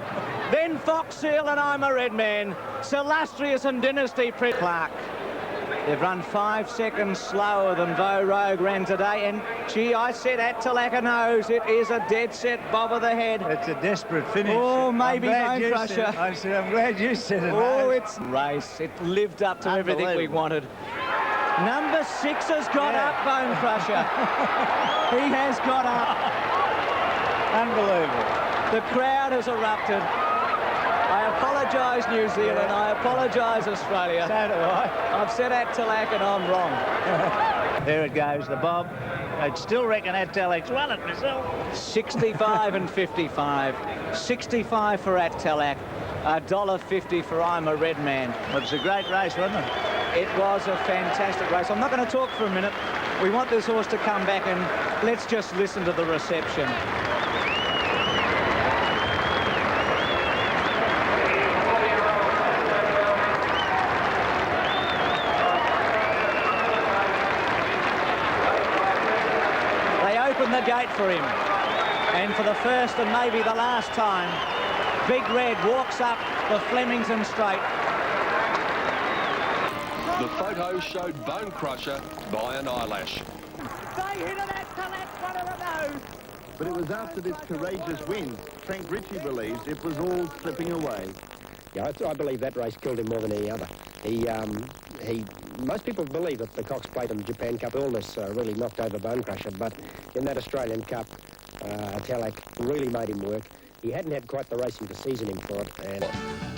Then Fox Seal and I'm a Red Man. Illustrious and Dynasty Prince Clark. They've run 5 seconds slower than Vo Rogue ran today, and gee, I said Tallack a nose. It is a dead set bob of the head. It's a desperate finish. Oh, maybe Bone Crusher. I'm glad you said it. Oh, it's race. It lived up to everything we wanted. Number 6 has got up, Bone Crusher. He has got up. Unbelievable. The crowd has erupted. I apologise, New Zealand. I apologise, Australia. So do I. I've said Tallack and I'm wrong. There it goes, the bob. I'd still reckon Tallack's won it myself. 65 and 55. 65 for Tallack. $1.50 for I'm a Red Man. Well, it's a great race, wasn't it? It was a fantastic race. I'm not going to talk for a minute. We want this horse to come back, and let's just listen to the reception. The gate for him, and for the first and maybe the last time, Big Red walks up the Flemington straight. The photos showed Bone Crusher by an eyelash. They hit it at Tallack, one of the nose. But it was after this courageous win, Frank Ritchie believes it was all slipping away. Yeah, I believe that race killed him more than any other. Most people believe that the Cox Plate and the Japan Cup illness really knocked over Bone Crusher, but in that Australian Cup, Tallack really made him work. He hadn't had quite the racing to season him for it. And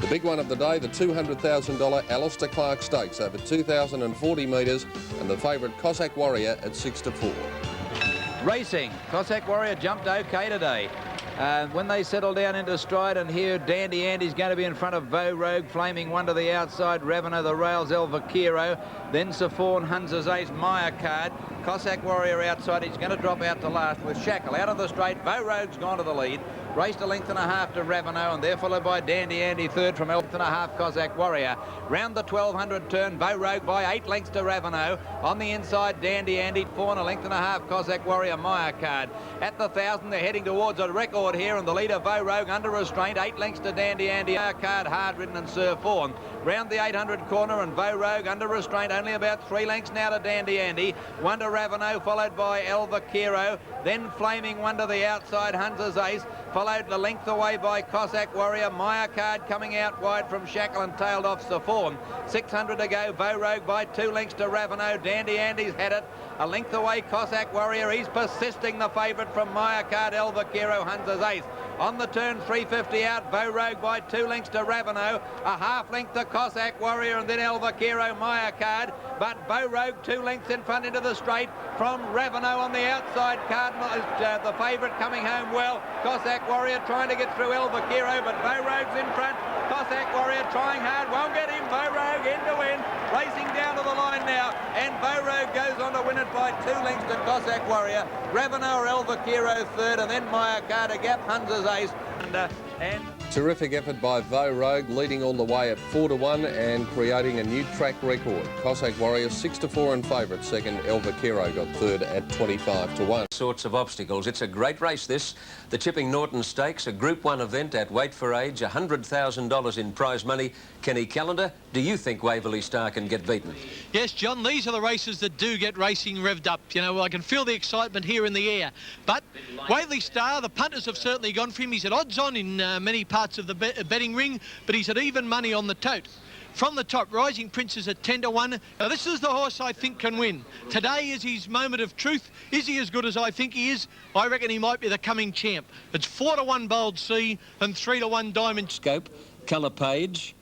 the big one of the day, the $200,000 Alister Clark Stakes over 2,040 metres, and the favourite Cossack Warrior at 6 to 4. Racing. Cossack Warrior jumped okay today. When they settle down into stride, and here Dandy Andy's going to be in front of Vo Rogue, Flaming One to the outside, Ravener the rails, El Vaquero, then Safawn, Hunz's Ace, Meyer Card, Cossack Warrior outside. He's going to drop out to last with Shackle out of the straight. Vo Rogue's gone to the lead. Raced a length and a half to Ravener, and they're followed by Dandy Andy third from length and a half Cossack Warrior. Round the 1200 turn, Vo Rogue by 8 lengths to Ravener. On the inside, Dandy Andy, Fawn a length and a half Cossack Warrior, Meyer Card. At the 1,000, they're heading towards a record here, and the leader Vo Rogue under restraint, 8 lengths to Dandy Andy, Meyer Card, Hard Ridden and Sir Fawn. Round the 800 corner, and Vo Rogue under restraint, only about 3 lengths now to Dandy Andy. One to Ravener, followed by El Vaquero, then Flaming One to the outside, Hunter's Ace, followed the length away by Cossack Warrior. Meyer Card coming out wide from Shackle and tailed off Safawn. 600 to go, Vo Rogue by 2 lengths to Ravener. Dandy Andy's had it. A length away, Cossack Warrior. He's persisting, the favourite from Meyer Card, El Vaquero, Hunter's Ace. On the turn, 350 out, Bow Rogue by 2 lengths to Ravenel, a half length to Cossack Warrior, and then Elvakiro Maya Card. But Bow Rogue 2 lengths in front into the straight from Ravenel on the outside. Cardinal is the favourite coming home well. Cossack Warrior trying to get through Elvakiro, but Bow Rogue's in front. Cossack Warrior trying hard, won't get him. Bow Rogue end to end, racing down to the line now, and Bow Rogue goes on to win it by 2 lengths to Cossack Warrior. Ravenel or Elvakiro third, and then Maya Card, a gap, Hunter's ace. And Terrific effort by Bow Rogue, leading all the way at 4-1 and creating a new track record. Cossack Warrior 6-4 in favourite. Second, Elvakiro got third at 25-1. Sorts of obstacles. It's a great race, this. The Chipping Norton Stakes, a Group 1 event at Weight for Age, $100,000 in prize money. Kenny Callender, do you think Waverley Star can get beaten? Yes, John, these are the races that do get racing revved up. You know, I can feel the excitement here in the air. But Waverley Star, the punters have certainly gone for him. He's at odds on in many parts of the betting ring, but he's at even money on the tote. From the top, Rising Prince is at 10-1. Now, this is the horse I think can win. Today is his moment of truth. Is he as good as I think he is? I reckon he might be the coming champ. It's 4-1 Bold Sea and 3-1 Diamond Scope, Colour Page,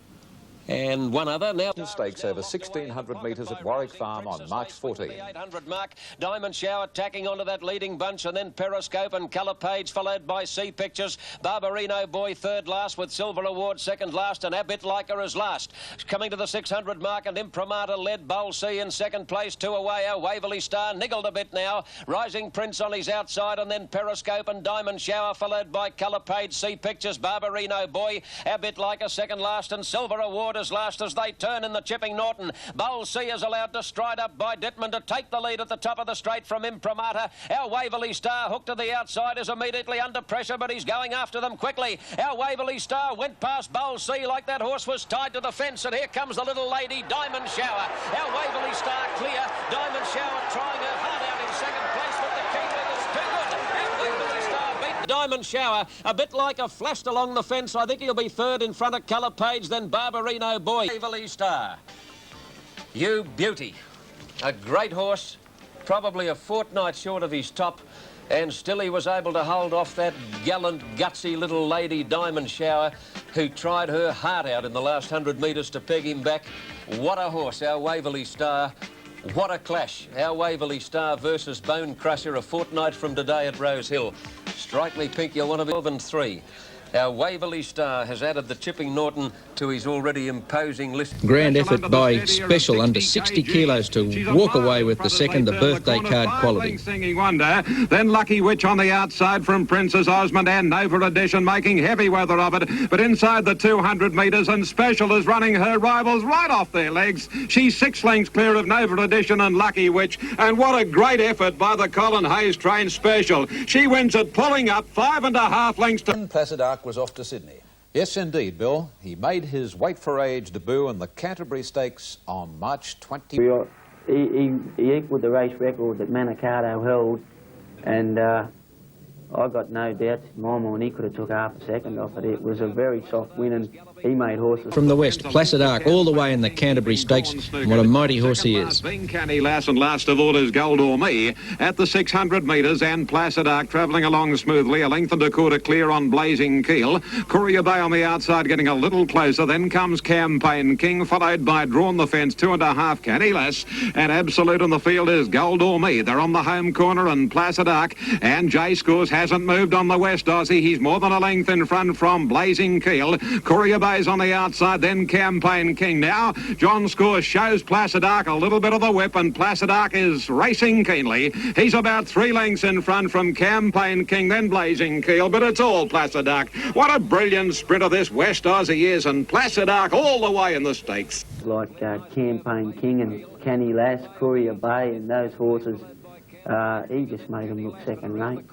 and one other now. Stakes over 1,600 metres at Warwick Farm on March 14. 800 mark, Diamond Shower tacking onto that leading bunch, and then Periscope and Colour Page followed by Sea Pictures. Barbarino Boy third last with Silver Award second last, and A Bit Like Her is last. Coming to the 600 mark, and Imprimatur led Bowl C in second place, 2 away. Our Waverley Star niggled a bit now. Rising Prince on his outside, and then Periscope and Diamond Shower followed by Colour Page, Sea Pictures, Barbarino Boy, A Bit Like Her second last, and Silver Award as last as they turn in the Chipping Norton. Bowl C is allowed to stride up by Dittman to take the lead at the top of the straight from Imprimatur. Our Waverley Star hooked to the outside is immediately under pressure, but he's going after them quickly. Our Waverley Star went past Bowl C like that horse was tied to the fence, and here comes the little lady, Diamond Shower. Our Waverley Star clear. Diamond Shower trying her heart out in second place, but the key with is too good. Our Waverley Star beat Diamond Shower. A Bit Like a flashed along the fence. I think he'll be third in front of Colour Page, then Barbarino Boy. Waverley Star. You Beauty. A great horse, probably a fortnight short of his top, and still he was able to hold off that gallant, gutsy little lady, Diamond Shower, who tried her heart out in the last 100 metres to peg him back. What a horse, our Waverley Star. What a clash. Our Waverley Star versus Bone Crusher a fortnight from today at Rosehill. Strike me pink, you'll want to be 12 and 3. Our Waverley Star has added the Chipping Norton to his already imposing list. Grand effort by Special under 60 kilos to walk away with the second, the birthday card quality. Singing Wonder, then Lucky Witch on the outside from Princess Osmond, and Nova Edition making heavy weather of it, but inside the 200 metres, and Special is running her rivals right off their legs. She's 6 lengths clear of Nova Edition and Lucky Witch, and what a great effort by the Colin Hayes trained Special. She wins it pulling up 5.5 lengths to... Placid Arc was off to Sydney. Yes, indeed, Bill. He made his Weight for Age debut in the Canterbury Stakes on March 20. He equalled the race record that Manicato held, and I got no doubts in my mind he could have took half a second off it. It was a very soft win, and he made horses. From the west, Placid Arc all the way in the Canterbury Stakes, and what a mighty horse he is. Being Canny Lass, and last of all is Gold or Me at the 600 metres, and Placid Arc travelling along smoothly, a length and a quarter clear on Blazing Keel. Courier Bay on the outside getting a little closer, then comes Campaign King, followed by Drawn the Fence, 2.5 Canny Lass, and Absolute in the field is Gold or Me. They're on the home corner, and Placid Arc, and J Scores hasn't moved on the west Aussie. He's more than a length in front from Blazing Keel. Courier Bay's on the outside, then Campaign King. Now John Scores shows Placid Arc a little bit of the whip, and Placid Arc is racing keenly. He's about 3 lengths in front from Campaign King, then Blazing Keel, but it's all Placid Arc. What a brilliant sprinter this West Aussie is, and Placid Arc all the way in the stakes. Like Campaign King and Canny Lass, Courier Bay, and those horses, he just made him look second rate.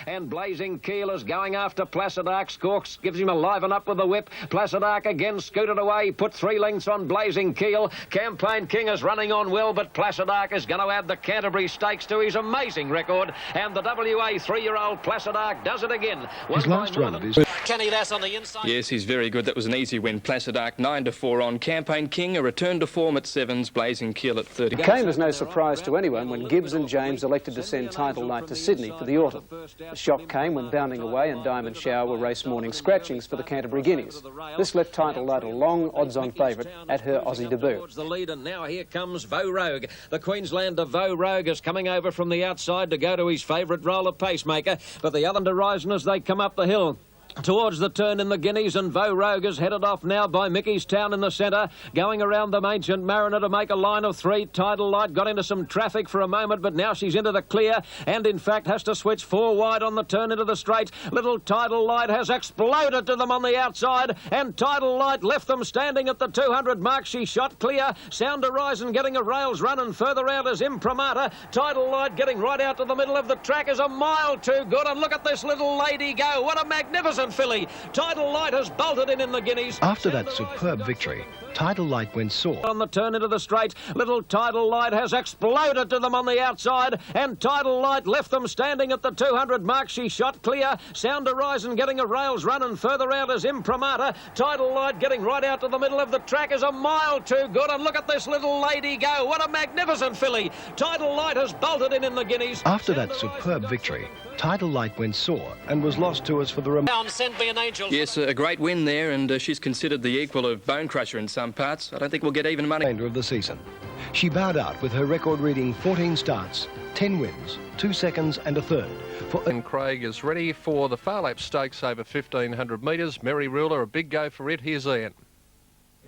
And Blazing Keel is going after Placid Arc. Scorks gives him a liven up with the whip. Placid Arc again scooted away, put 3 lengths on Blazing Keel. Campaign King is running on well, but Placid Arc is going to add the Canterbury Stakes to his amazing record, and the WA 3-year-old Placid Arc does it again. His last run is... Kenny Lass on the inside. Yes, he's very good. That was an easy win. Placid Arc 9-4 on. Campaign King a return to form at 7s. Blazing Keel at 30. It came as no surprise to anyone when Gibbs and James elected elected to send Title Light to Sydney for the autumn. The shock came when Bounding Away and Diamond Shower were race morning scratchings for the Canterbury Guineas. This left Title Light a long odds-on favourite at her Aussie debut. The lead, and now here comes Vo Rogue. The Queenslander Vo Rogue is coming over from the outside to go to his favourite roller Pacemaker, but the other horizon as they come up the hill towards the turn in the Guineas, and Vo Rogue is headed off now by Mickey's Town in the centre, going around the Ancient Mariner to make a line of 3. Tidal Light got into some traffic for a moment, but now she's into the clear, and in fact has to switch 4 wide on the turn into the straight. Little Tidal Light has exploded to them on the outside, and Tidal Light left them standing at the 200 mark. She shot clear. Sound Horizon getting a rails run, and further out is Imprimatur. Tidal Light getting right out to the middle of the track is a mile too good, and look at this little lady go. What a magnificent filly. Tidal Light has bolted in the Guineas. After that superb victory, Tidal Light went sore. On the turn into the straight, Little Tidal Light has exploded to them on the outside, and Tidal Light left them standing at the 200 mark. She shot clear. Sound Horizon getting a rails run, and further out is Imprimatur. Tidal Light getting right out to the middle of the track is a mile too good, and look at this little lady go. What a magnificent filly. Tidal Light has bolted in the Guineas. After that superb victory, Tidal Light went sore and was lost to us for the Yes, a great win there, and she's considered the equal of Bone Crusher in some parts. I don't think we'll get even money. Remainder of the season. She bowed out with her record-reading 14 starts, 10 wins, 2 seconds and a third. And Craig is ready for the Phar Lap Stakes over 1,500 metres. Merry Ruler, a big go for it. Here's Ian.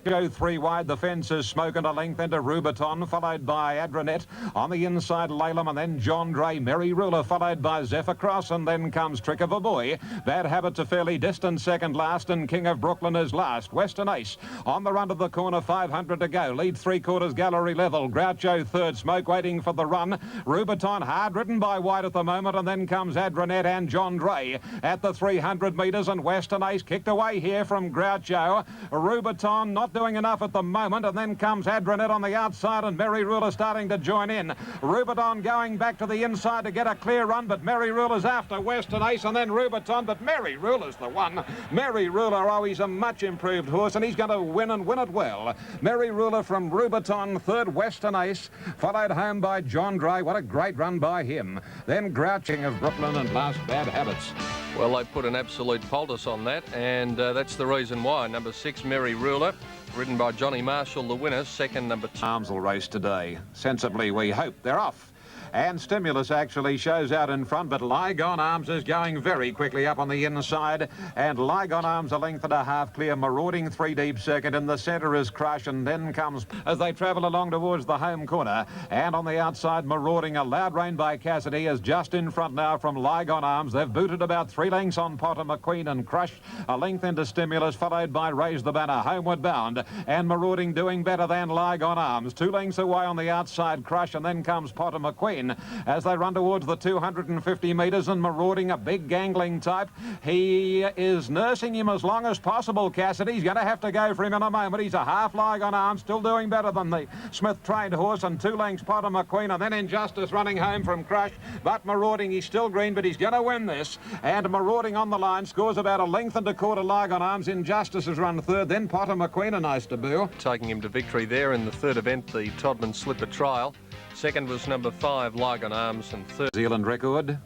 Go 3 wide, the fence is smoking a length into Rubiton, followed by Adronet. On the inside, Laylam, and then John Dray. Merry Ruler, followed by Zephyr Cross, and then comes Trick of a Boy. Bad Habit's a fairly distant second last, and King of Brooklyn is last. Western Ace on the run to the corner, 500 to go. Lead 3/4 gallery level. Groucho third, Smoke waiting for the run. Rubiton hard ridden by White at the moment, and then comes Adronet and John Dray at the 300 metres, and Western Ace kicked away here from Groucho. Rubiton not doing enough at the moment, and then comes Adronet on the outside, and Merry Ruler starting to join in. Rubiton going back to the inside to get a clear run, but Merry Ruler's after Western Ace, and then Rubiton, but Merry Ruler's the one. Merry Ruler, oh, he's a much improved horse, and he's going to win and win it well. Merry Ruler from Rubiton, third Western Ace, followed home by John Dray. What a great run by him. Then Grouching of Brooklyn, and last Bad Habits. Well, they put an absolute poultice on that, and that's the reason why. Number 6, Merry Ruler, ridden by Johnny Marshall, the winner. Second, number 2. Arms will race today. Sensibly, we hope. They're off. And Stimulus actually shows out in front, but Lygon Arms is going very quickly up on the inside, and Lygon Arms a length and a half clear, marauding 3 deep second. In the centre is Crush, and then comes as they travel along towards the home corner, and on the outside marauding a Loud Rain by Cassidy is just in front now from Lygon Arms. They've booted about 3 lengths on Potter McQueen, and Crush a length into Stimulus, followed by Raise the Banner, homeward bound, and marauding doing better than Lygon Arms. 2 lengths away on the outside, Crush, and then comes Potter McQueen as they run towards the 250 metres, and marauding a big gangling type. He is nursing him as long as possible, Cassidy. He's going to have to go for him in a moment. He's a half Lygon Arms, still doing better than the Smith trained horse, and 2 lengths Potter McQueen, and then Injustice running home from Crush. But marauding, he's still green, but he's going to win this. And marauding on the line scores about a length and a quarter Lygon Arms. Injustice has run third, then Potter McQueen, a nice debut. Taking him to victory there in the third event, the Todman Slipper Trial. Second was number 5, Lygon Arms, and third... New Zealand record.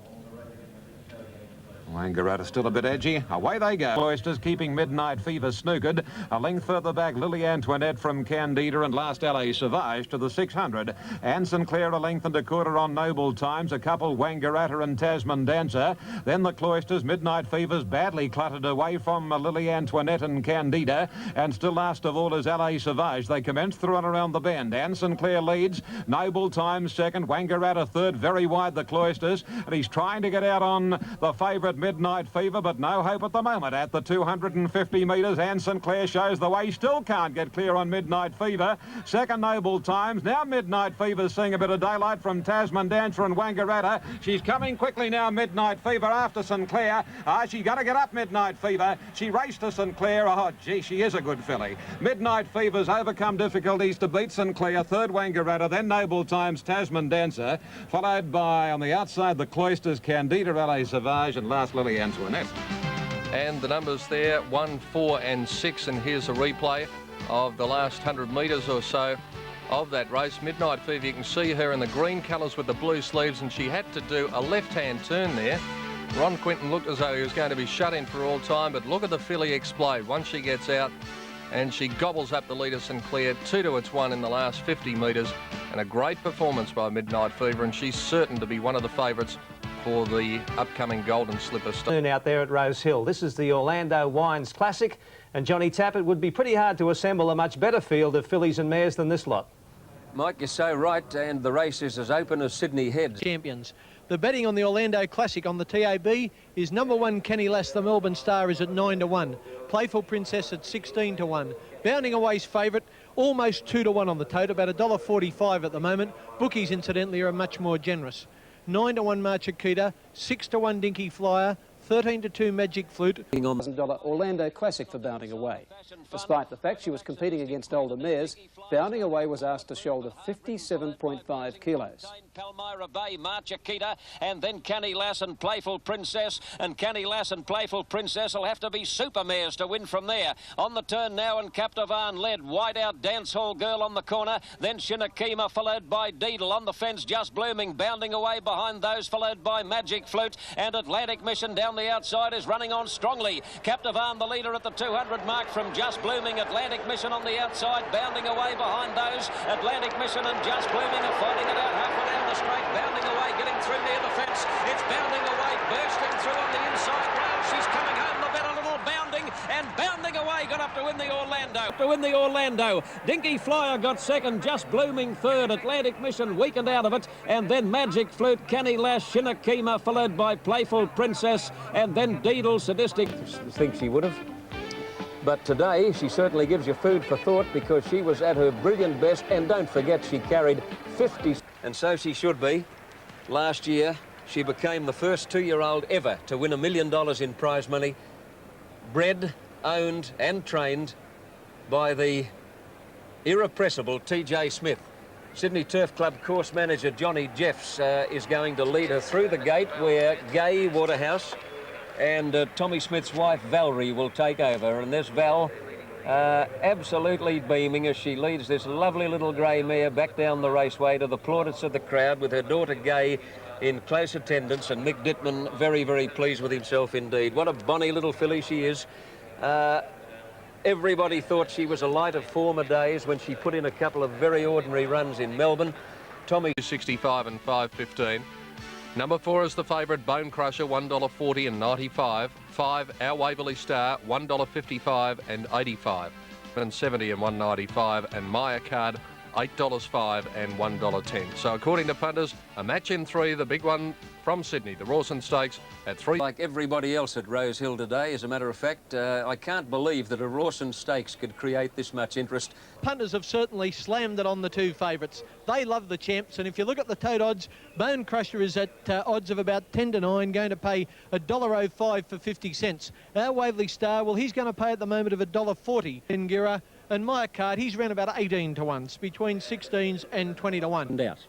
Wangaratta still a bit edgy. Away they go. Cloisters keeping Midnight Fever snookered. A length further back, Lily Antoinette from Candida, and last LA Sauvage to the 600. Anne Sinclair a length and a quarter on Noble Times. A couple, Wangaratta and Tasman Dancer. Then the Cloisters, Midnight Fever's badly cluttered away from Lily Antoinette and Candida. And still last of all is LA Sauvage. They commence the run around the bend. Anne Sinclair leads. Noble Times second. Wangaratta third. Very wide the Cloisters. And he's trying to get out on the favourite Midnight Fever, but no hope at the moment. At the 250 metres, Anne Sinclair shows the way. Still can't get clear on Midnight Fever. Second, Noble Times. Now Midnight Fever's seeing a bit of daylight from Tasman Dancer and Wangaratta. She's coming quickly now, Midnight Fever, after Sinclair. She's got to get up, Midnight Fever. She raced to Sinclair. Oh, gee, she is a good filly. Midnight Fever's overcome difficulties to beat Sinclair. Third, Wangaratta, then Noble Times, Tasman Dancer, followed by, on the outside, the Cloisters, Candida, LA Sauvage, and last Lily Antoinette. And the numbers there, 1, 4 and 6, and here's a replay of the last 100 metres or so. of that race. Midnight Fever, you can see her in the green colours with the blue sleeves, and she had to do a left-hand turn there. Ron Quinton looked as though he was going to be shut in for all time, but look at the filly explode once she gets out, and she gobbles up the leader Sinclair 2-1 in the last 50 metres, and a great performance by Midnight Fever, and she's certain to be one of the favourites for the upcoming Golden Slipper Stakes. Out there at Rosehill. This is the Orlando Wines Classic, and Johnny Tapp, it would be pretty hard to assemble a much better field of fillies and mares than this lot. Mike, you're so right, and the race is as open as Sydney Heads. Champions. The betting on the Orlando Classic on the TAB is number 1 Kenny Lass, the Melbourne Star, is at 9-1. Playful Princess at 16-1. Bounding Away's favourite, almost 2-1 on the tote, about $1.45 at the moment. Bookies, incidentally, are much more generous. 9-1 Marchakita, 6-1 Dinky Flyer, 13-2 Magic Flute. $1,000 Orlando Classic for Bounding Away. Despite the fact she was competing against older mares, Bounding Away was asked to shoulder 57.5 kilos. Palmyra Bay, Marchakita, and then Canny Lass and Playful Princess. And Canny Lass and Playful Princess will have to be super mares to win from there. On the turn now, and Captivan led. Wide out Dancehall Girl on the corner. Then Shinakima followed by Deedle. On the fence, Just Blooming. Bounding Away behind those, followed by Magic Flute. And Atlantic Mission down the outside is running on strongly. Captivan the leader at the 200 mark from Just Blooming. Atlantic Mission on the outside. Bounding Away behind those. Atlantic Mission and Just Blooming are fighting it out halfway down the straight. Bounding Away getting through near the fence. It's Bounding Away bursting through on the inside rail. She's coming home the better little Bounding, and Bounding Away got up to win the Orlando. Dinky Flyer got second, Just Blooming third. Atlantic Mission weakened out of it, and then Magic Flute, Canny Lass, Shinakima followed by Playful Princess, and then Deedle Sadistic. I think she would have. But today, she certainly gives you food for thought, because she was at her brilliant best, and don't forget, she carried 50. And so she should be. Last year, she became the first 2-year-old ever to win $1 million in prize money, bred, owned and trained by the irrepressible T.J. Smith. Sydney Turf Club course manager Johnny Jeffs is going to lead her through the gate, where Gay Waterhouse and Tommy Smith's wife Valerie will take over. And there's Val absolutely beaming as she leads this lovely little grey mare back down the raceway to the plaudits of the crowd, with her daughter Gay in close attendance, and Mick Dittman very, very pleased with himself indeed. What a bonny little filly she is. Everybody thought she was a light of former days when she put in a couple of very ordinary runs in Melbourne. Tommy 65 and 5.15. Number 4 is the favourite, Bone Crusher, $1.40 and 95. 5, Our Waverley Star, $1.55 and 85. And 70 and 195. And Maya Card, $8.05 and $1.10. So according to punters, a match in 3, the big one from Sydney, the Rossan Stakes at 3. Like everybody else at Rosehill today, as a matter of fact, I can't believe that a Rossan Stakes could create this much interest. Punters have certainly slammed it on the 2 favourites. They love the champs, and if you look at the tote odds, Bone Crusher is at odds of about 10-9, going to pay $1.05 for 50 cents. Our Waverley Star, well, he's going to pay at the moment of $1.40 in Gira, and Maya Card, he's around about 18-1, it's between 16s and 20-1. Out.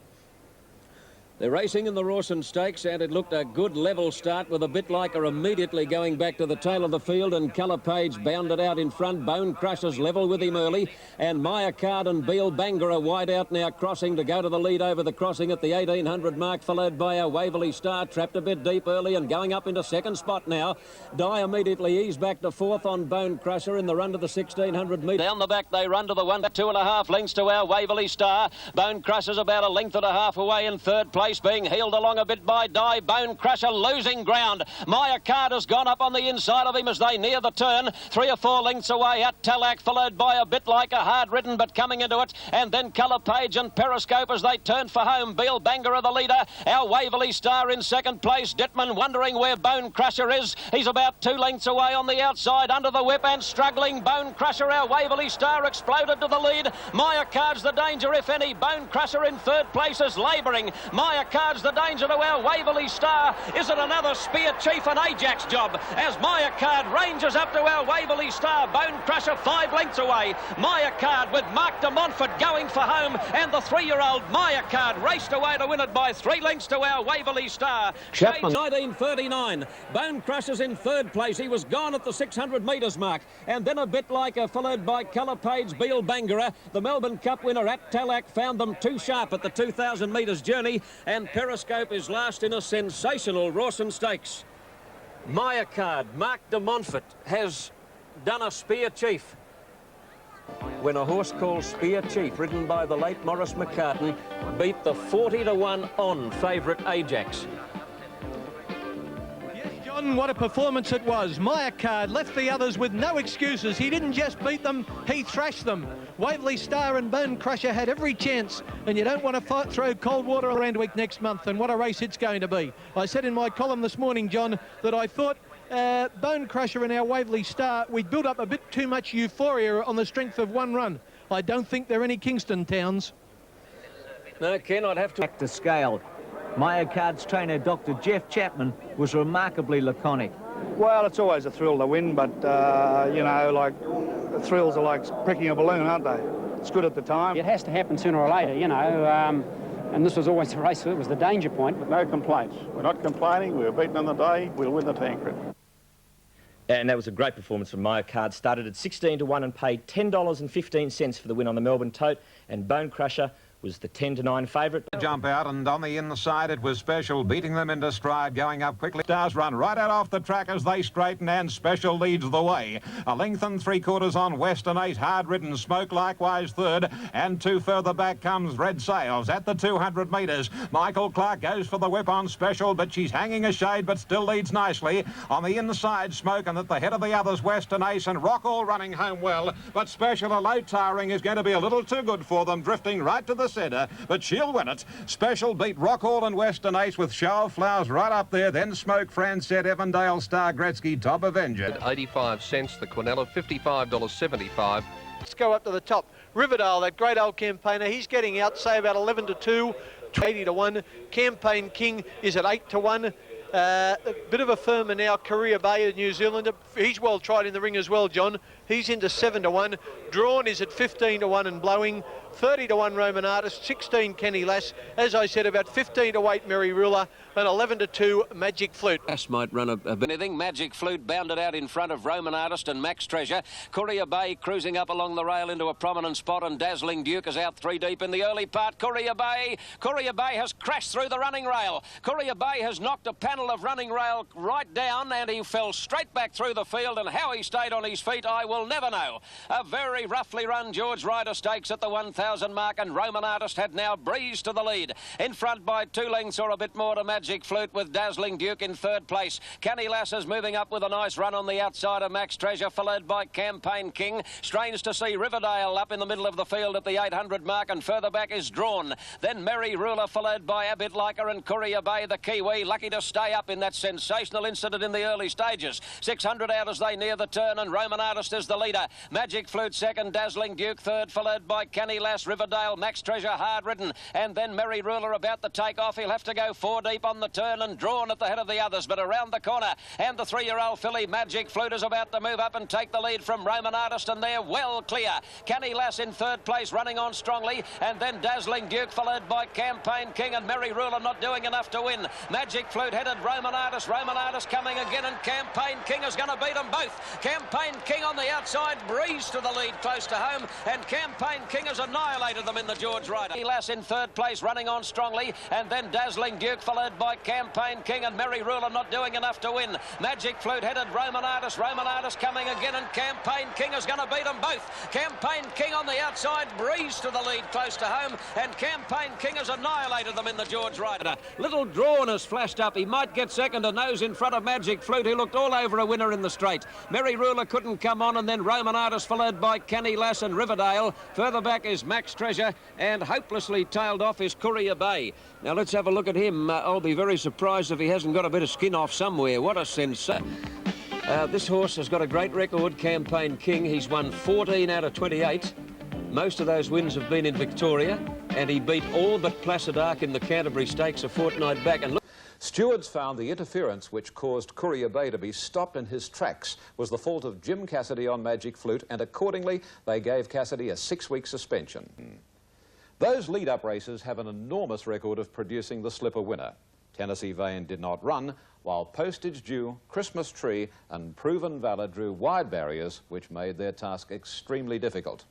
They're racing in the Rossan Stakes, and it looked a good level start, with a bit like her immediately going back to the tail of the field, and Colour Page bounded out in front. Bone Crusher's level with him early, and Maya Card and Beal Bangor wide out now, crossing to go to the lead over the crossing at the 1800 mark, followed by a Waverley Star, trapped a bit deep early and going up into second spot now. Dye immediately eased back to 4th on Bone Crusher in the run to the 1600 metres. Down the back they run to the 2.5 lengths to Our Waverley Star. Bone Crusher's about a length and a half away in third place, being heeled along a bit by Dye. Bone Crusher losing ground. Maya Card has gone up on the inside of him as they near the turn. 3 or 4 lengths away at Tallack, followed by a bit like a hard-ridden but coming into it. And then Colour Page and Periscope as they turn for home. Beal Bangor the leader. Our Waverley Star in second place. Dittman wondering where Bone Crusher is. He's about 2 lengths away on the outside, under the whip and struggling. Bone Crusher, Our Waverley Star exploded to the lead. Maya Card's the danger, if any. Bone Crusher in third place is labouring. Maya Maya Card's the danger to our Waverley Star. Is it another Spear Chief and Ajax job? As Maya Card ranges up to our Waverley Star. Bone Crusher 5 lengths away. Maya Card with Mark de Montfort going for home, and the 3-year-old Maya Card raced away to win it by 3 lengths to our Waverley Star. Chapman. 1939. Bone Crusher's in 3rd place. He was gone at the 600 metres mark, and then a bit like followed by Colour Page Beal Bangara. The Melbourne Cup winner at Tallack found them too sharp at the 2,000 metres journey, and Periscope is last in a sensational Rossan Stakes. Maya Card, Mark de Montfort, has done a Spear Chief. When a horse called Spear Chief, ridden by the late Maurice McCartan, beat the 40-1 on favourite Ajax. What a performance it was. Maya Card left the others with no excuses. He didn't just beat them, he thrashed them. Waverley Star and Bone Crusher had every chance, and you don't want to throw cold water on Randwick next month, and what a race it's going to be. I said in my column this morning, John, that I thought Bone Crusher and our Waverley Star, we built up a bit too much euphoria on the strength of one run. I don't think they're any Kingston towns. No, Ken, I'd have to... Back to scale. Maya Card's trainer, Dr. Jeff Chapman, was remarkably laconic. Well, it's always a thrill to win, but, you know, like, the thrills are like pricking a balloon, aren't they? It's good at the time. It has to happen sooner or later, you know, and this was always the race, it was the danger point. But no complaints. We're not complaining, we were beaten on the day, we'll win the Tancred. And that was a great performance from Maya Card. Started at 16-1 and paid $10.15 for the win on the Melbourne Tote, and Bone Crusher was the 10-9 favourite. Jump out, and on the inside it was Special beating them into stride, going up quickly. Stars run right out off the track as they straighten, and Special leads the way. A length and 3/4 on Western 8, hard ridden. Smoke likewise 3rd, and 2 further back comes Red Sails at the 200 metres. Michael Clark goes for the whip on Special, but she's hanging a shade but still leads nicely. On the inside, Smoke, and at the head of the others, Western Ace and Rock all running home well, but Special, a low tiring, is going to be a little too good for them, drifting right to the centre, but she'll win it. Special beat Rockall and Western Ace with Show of Flowers right up there, then Smoke, Francet, Evandale, Star, Gretzky, Top Avenger. 85 cents, the Quinella, $55.75. Let's go up to the top. Riverdale, that great old campaigner, he's getting out, say about 11-2, 80-1. Campaign King is at 8-1. A bit of a firmer now, Korea Bay, the New Zealander. He's well tried in the ring as well, John. He's into 7-1. Drawn is at 15-1 and blowing. 30-1 Roman Artist, 16 Kenny Lass. As I said, about 15-8 Mary Ruler, and 11-2 Magic Flute. Lass might run a bit. Anything. Magic Flute bounded out in front of Roman Artist and Max Treasure. Courier Bay cruising up along the rail into a prominent spot, and Dazzling Duke is out 3 deep in the early part. Courier Bay has crashed through the running rail. Courier Bay has knocked a panel of running rail right down, and he fell straight back through the field, and how he stayed on his feet I will never know. A very roughly run George Ryder Stakes at the 1,000 mark, and Roman Artist had now breezed to the lead. In front by 2 lengths or a bit more to Magic Flute, with Dazzling Duke in 3rd place. Canny Lass is moving up with a nice run on the outside of Max Treasure, followed by Campaign King. Strange to see Riverdale up in the middle of the field at the 800 mark, and further back is Drawn. Then Merry Ruler, followed by A Bit Liker and Courier Bay, the Kiwi, lucky to stay up in that sensational incident in the early stages. 600 out as they near the turn, and Roman Artist is the leader. Magic Flute 2nd, Dazzling Duke 3rd, followed by Canny Lass, Riverdale, Max Treasure hard ridden, and then Merry Ruler about to take off. He'll have to go 4 deep on the turn, and Drawn at the head of the others, but around the corner, and the 3-year-old filly Magic Flute is about to move up and take the lead from Roman Artist, and they're well clear. Canny Lass in 3rd place, running on strongly, and then Dazzling Duke, followed by Campaign King, and Merry Ruler not doing enough to win. Magic Flute headed Roman Artist coming again, and Campaign King is going to beat them both. Campaign King on the outside, breeze to the lead close to home, and Campaign King has annihilated them in the George Ryder. Lass in 3rd place, running on strongly, and then Dazzling Duke, followed by Campaign King, and Merry Ruler not doing enough to win. Magic Flute headed Roman Artist coming again, and Campaign King is going to beat them both. Campaign King on the outside, breeze to the lead close to home, and Campaign King has annihilated them in the George Ryder. Little Drawn has flashed up. He might get second, a nose in front of Magic Flute, who looked all over a winner in the straight. Merry Ruler couldn't come on, and then Roman Artist, followed by Canny Lass and Riverdale. Further back is Max Treasure, and hopelessly tailed off is Courier Bay. Now let's have a look at him. I'll be very surprised if he hasn't got a bit of skin off somewhere. What a sensation. This horse has got a great record, Campaign King. He's won 14 out of 28. Most of those wins have been in Victoria. and he beat all but Placidark in the Canterbury Stakes a fortnight back. And look, Stewards found the interference which caused Courier Bay to be stopped in his tracks was the fault of Jim Cassidy on Magic Flute, and accordingly they gave Cassidy a 6-week suspension. Those lead-up races have an enormous record of producing the slipper winner. Tennessee Vane did not run, while Postage Due, Christmas Tree and Proven Valor drew wide barriers which made their task extremely difficult.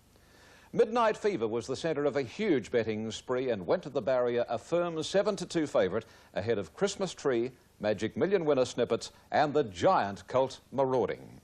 Midnight Fever was the centre of a huge betting spree and went to the barrier a firm 7-2 favourite ahead of Christmas Tree, Magic Million winner Snippets and the giant colt Marauding.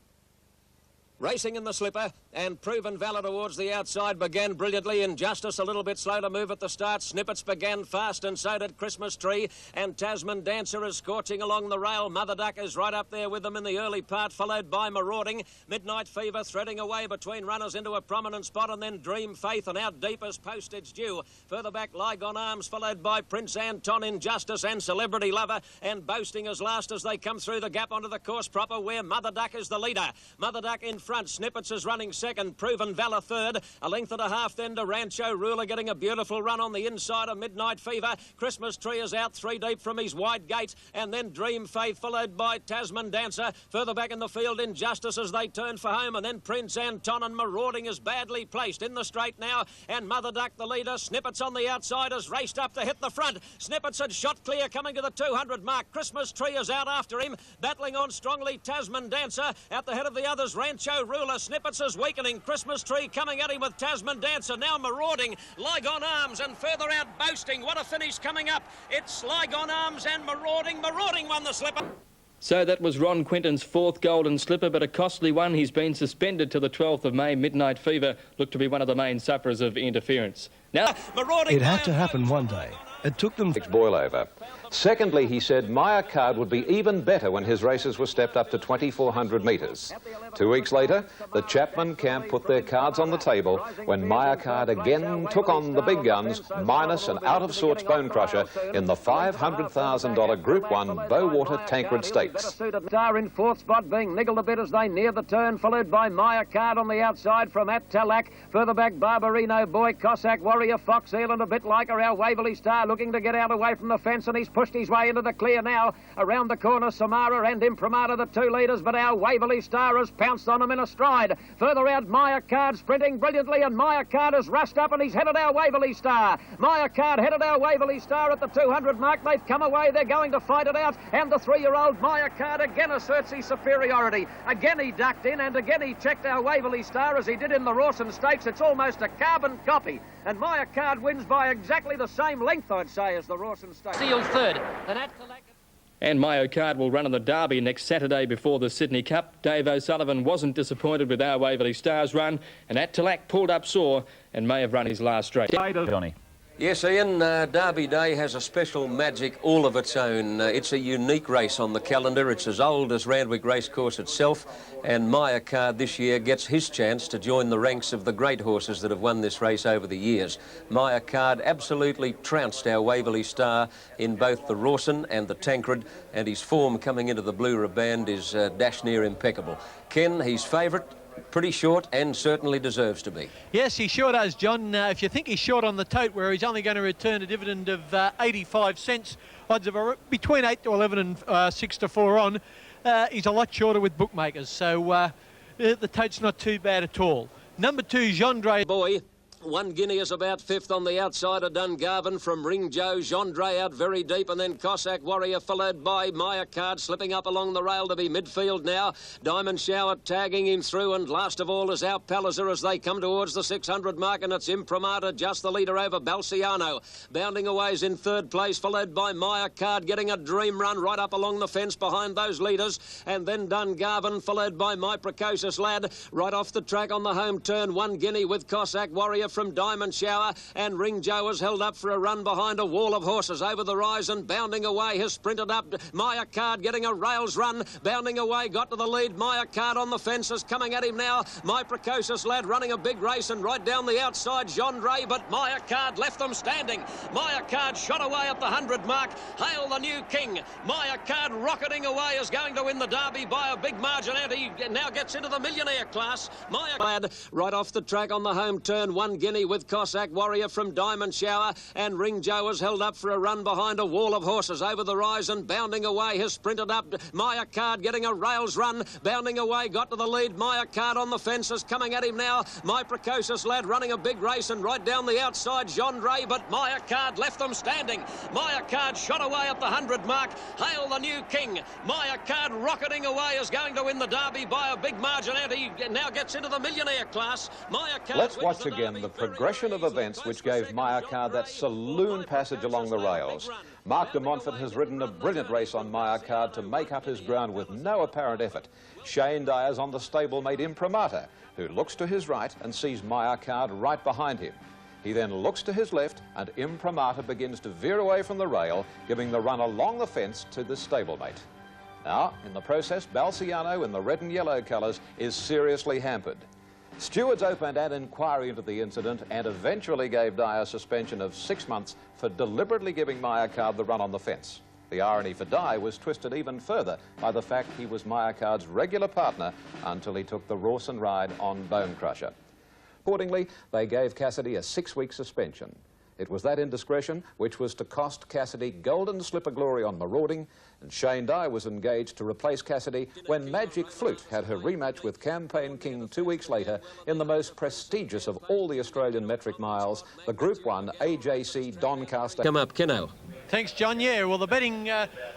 racing in the slipper, and Proven Valor towards the outside began brilliantly. Injustice a little bit slow to move at the start. Snippets began fast, and so did Christmas Tree, and Tasman Dancer is scorching along the rail. Mother Duck is right up there with them in the early part, followed by Marauding. Midnight Fever threading away between runners into a prominent spot, and then Dream Faith, and out deep as Postage Due. Further back, Lygon Arms, followed by Prince Anton, Injustice and Celebrity Lover, and Boasting as last as they come through the gap onto the course proper, where Mother Duck is the leader. Mother Duck in front, Snippets is running second, Proven Valor third, a length and a half then to Rancho Ruler, getting a beautiful run on the inside of Midnight Fever. Christmas Tree is out 3 deep from his wide gate, and then Dream Faith, followed by Tasman Dancer. Further back in the field, Injustice as they turn for home, and then Prince Anton, and Marauding is badly placed in the straight now, and Mother Duck the leader. Snippets on the outside has raced up to hit the front. Snippets had shot clear coming to the 200 mark. Christmas Tree is out after him, battling on strongly. Tasman Dancer at the head of the others. Rancho Ruler. Snippets is weakening. Christmas Tree coming at him with Tasman Dancer. Now Marauding, Lygon Arms, and further out Boasting. What a finish coming up. It's Lygon Arms and Marauding. Marauding won the slipper. So that was Ron Quinton's 4th golden slipper, but a costly one. He's been suspended till the 12th of May. Midnight Fever looked to be one of the main sufferers of interference. Now, It had to happen one day. It took them... Boil over. Secondly, he said Meyer Card would be even better when his races were stepped up to 2,400 metres. 2 weeks later, the Chapman camp put their cards on the table when Meyer Card again took on the big guns, minus an out-of-sorts bone crusher in the $500,000 Group 1 Bowater Tancred Stakes. Star in 4th spot, being niggled a bit as they near the turn, followed by Meyer Card on the outside from At-Talak. Further back, Barbarino Boy, Cossack Warrior, Fox Eel, and a bit like her, our Waverley Star looking to get out away from the fence, and he's pushed his way into the clear now. Around the corner, Samara and Imprimatur, the 2 leaders, but our Waverley Star has pounced on him in a stride. Further out, Meyer Card sprinting brilliantly, and Meyer Card has rushed up and he's headed our Waverley Star. Meyer Card headed our Waverley Star at the 200 mark. They've come away, they're going to fight it out, and the 3-year-old Meyer Card again asserts his superiority. Again he ducked in, and again he checked our Waverley Star as he did in the Rossan Stakes. It's almost a carbon copy, and Meyer Card wins by exactly the same length, I'd say, as the Rossan Stakes. Seal third. And Mayo Card will run on the Derby next Saturday before the Sydney Cup. Dave O'Sullivan wasn't disappointed with our Waverley Stars run, and At-Talak pulled up sore and may have run his last race. Johnny. Yes, Ian, Derby Day has a special magic all of its own. It's a unique race on the calendar. It's as old as Randwick Racecourse itself, and Meyer Card this year gets his chance to join the ranks of the great horses that have won this race over the years. Meyer Card absolutely trounced our Waverley Star in both the Rawson and the Tancred, and his form coming into the Blue Riband is dash near impeccable. Ken, he's favourite. Pretty short, and certainly deserves to be. Yes, he sure does, John. If you think he's short on the tote, where he's only going to return a dividend of 85 cents, odds of between 8 to 11 and 6 to 4 on, he's a lot shorter with bookmakers. So the tote's not too bad at all. Number 2, Gendre. Boy. 1 Guineas about 5th on the outside of Dungarvan from Ring Joe. Gendre out very deep, and then Cossack Warrior followed by Meyer Card slipping up along the rail to be midfield now. Diamond Shower tagging him through, and last of all is our Palliser as they come towards the 600 mark, and it's Imprimatur just the leader over Balciano. Bounding away is in 3rd place, followed by Meyer Card getting a dream run right up along the fence behind those leaders, and then Dungarvan followed by My Precocious Lad right off the track on the home turn. 1 Guinea with Cossack Warrior from Diamond Shower, and Ring Joe has held up for a run behind a wall of horses over the rise, and bounding away has sprinted up. Meyer Card getting a rails run, bounding away, got to the lead. Meyer Card on the fences, coming at him now. My Precocious Lad running a big race, and right down the outside Gendre, but Meyer Card left them standing. Meyer Card shot away at the 100 mark. Hail the new king. Meyer Card rocketing away is going to win the Derby by a big margin, and he now gets into the millionaire class. Meyer Lad right off the track on the home turn. 1 Guinea with Cossack Warrior from Diamond Shower, and Ring Joe has held up for a run behind a wall of horses. Over the rise and bounding away has sprinted up. Maya Card getting a rails run, bounding away, got to the lead. Maya Card on the fences, coming at him now. My Precocious Lad running a big race, and right down the outside, Gendre, but Maya Card left them standing. Maya Card shot away at the 100 mark. Hail the new king. Maya Card rocketing away is going to win the Derby by a big margin, and he now gets into the millionaire class. Maya Card. Let's watch again the progression of events which gave Maya Card that saloon passage along the rails. Mark de Montfort has ridden a brilliant race on Maya Card to make up his ground with no apparent effort. Shane Dyer's on the stablemate Imprimatur, who looks to his right and sees Maya Card right behind him. He then looks to his left, and Imprimatur begins to veer away from the rail, giving the run along the fence to the stablemate. Now, in the process, Balciano in the red and yellow colours is seriously hampered. Stewards opened an inquiry into the incident and eventually gave Dyer a suspension of 6 months for deliberately giving Maya Card the run on the fence. The irony for Dye was twisted even further by the fact he was Maya Card's regular partner until he took the Rossan ride on Bone Crusher. Accordingly, they gave Cassidy a 6-week suspension. It was that indiscretion which was to cost Cassidy golden slipper glory on marauding, and Shane Dye was engaged to replace Cassidy when Magic Flute had her rematch with Campaign King 2 weeks later in the most prestigious of all the Australian metric miles, the Group 1 AJC Doncaster. Come up, Keno. Thanks, John. Yeah, well, the betting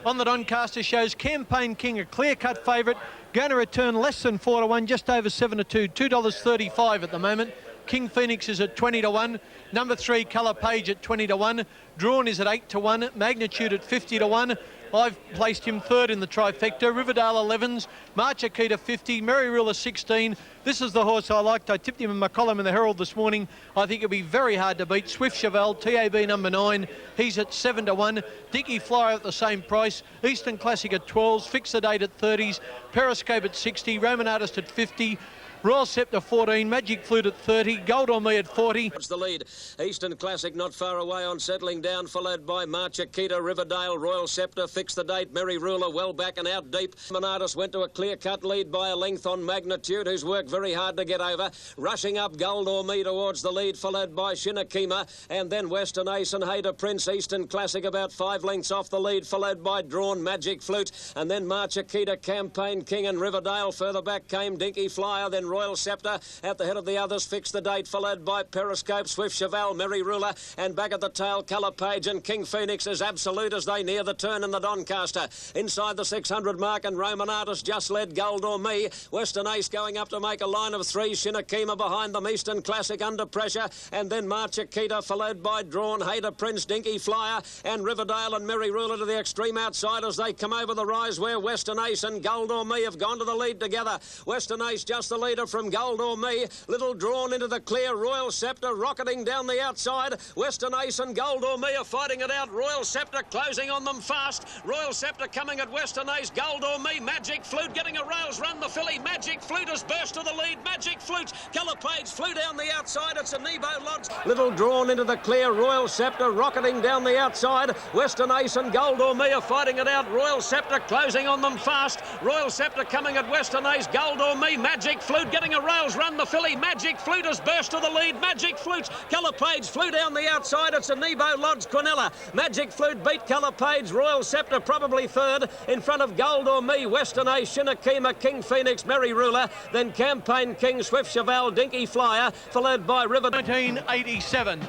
on the Doncaster shows Campaign King a clear-cut favourite, going to return less than 4 to 1, just over 7 to 2, $2.35 at the moment. King Phoenix is at 20 to 1. Number 3, Colour Page at 20 to 1. Drawn is at 8 to 1. Magnitude at 50 to 1. I've placed him third in the trifecta. Riverdale 11s. March Akita 50. Merry Ruler 16. This is the horse I liked. I tipped him in my column in the Herald this morning. I think it'll be very hard to beat. Swift Chevelle, TAB number 9. He's at 7 to 1. Dicky Flyer at the same price. Eastern Classic at 12s. Fix the Date at 30s. Periscope at 60. Roman Artist at 50. Royal Scepter 14, Magic Flute at 30, Gold on Me at 40. It's the lead. Eastern Classic not far away on settling down, followed by March Akita, Riverdale, Royal Scepter, Fix the Date, Merry Ruler, well back and out deep. Monatus went to a clear-cut lead by a length on Magnitude, who's worked very hard to get over. Rushing up Gold or Me towards the lead, followed by Shinakima, and then Western Ace and Hader Prince. Eastern Classic about 5 lengths off the lead, followed by Drawn Magic Flute, and then March Akita, Campaign King and Riverdale. Further back came Dinky Flyer, then Royal Scepter. At the head of the others, Fix the Date, followed by Periscope, Swift Chevelle, Merry Ruler, and back at the tail, Colour Page and King Phoenix as absolute as they near the turn in the Doncaster. Inside the 600 mark, and Roman Artist just led Gold or Me. Western Ace going up to make a line of 3. Shinakima behind them. Eastern Classic under pressure, and then March Akita, followed by Drawn, Hader Prince, Dinky Flyer, and Riverdale and Merry Ruler to the extreme outside as they come over the rise where Western Ace and Gold or Me have gone to the lead together. Western Ace just the leader from Gold or Me. Little Drawn into the clear. Royal Scepter rocketing down the outside. Western Ace and Gold or Me are fighting it out. Royal Scepter closing on them fast. Royal Scepter coming at Western Ace. Gold or Me. Magic Flute getting a rails run. The filly Magic Flute has burst to the lead. Magic Flute. Colour Page flew down the outside. It's a Nebo Lodge. Little Drawn into the clear. Royal Scepter rocketing down the outside. Western Ace and Gold or Me are fighting it out. Royal Scepter closing on them fast. Royal Scepter coming at Western Ace. Gold or Me. Magic Flute getting a rails run. The filly Magic Flute has burst to the lead. Magic Flute. Colour Page flew down the outside. It's a Nebo Lodge Quinella. Magic Flute beat Colour Page. Royal Scepter probably third in front of Gold or Me. Western Ace, Shinakima, King Phoenix, Merry Ruler. Then Campaign King, Swift Chevelle, Dinky Flyer, followed by River. 1987.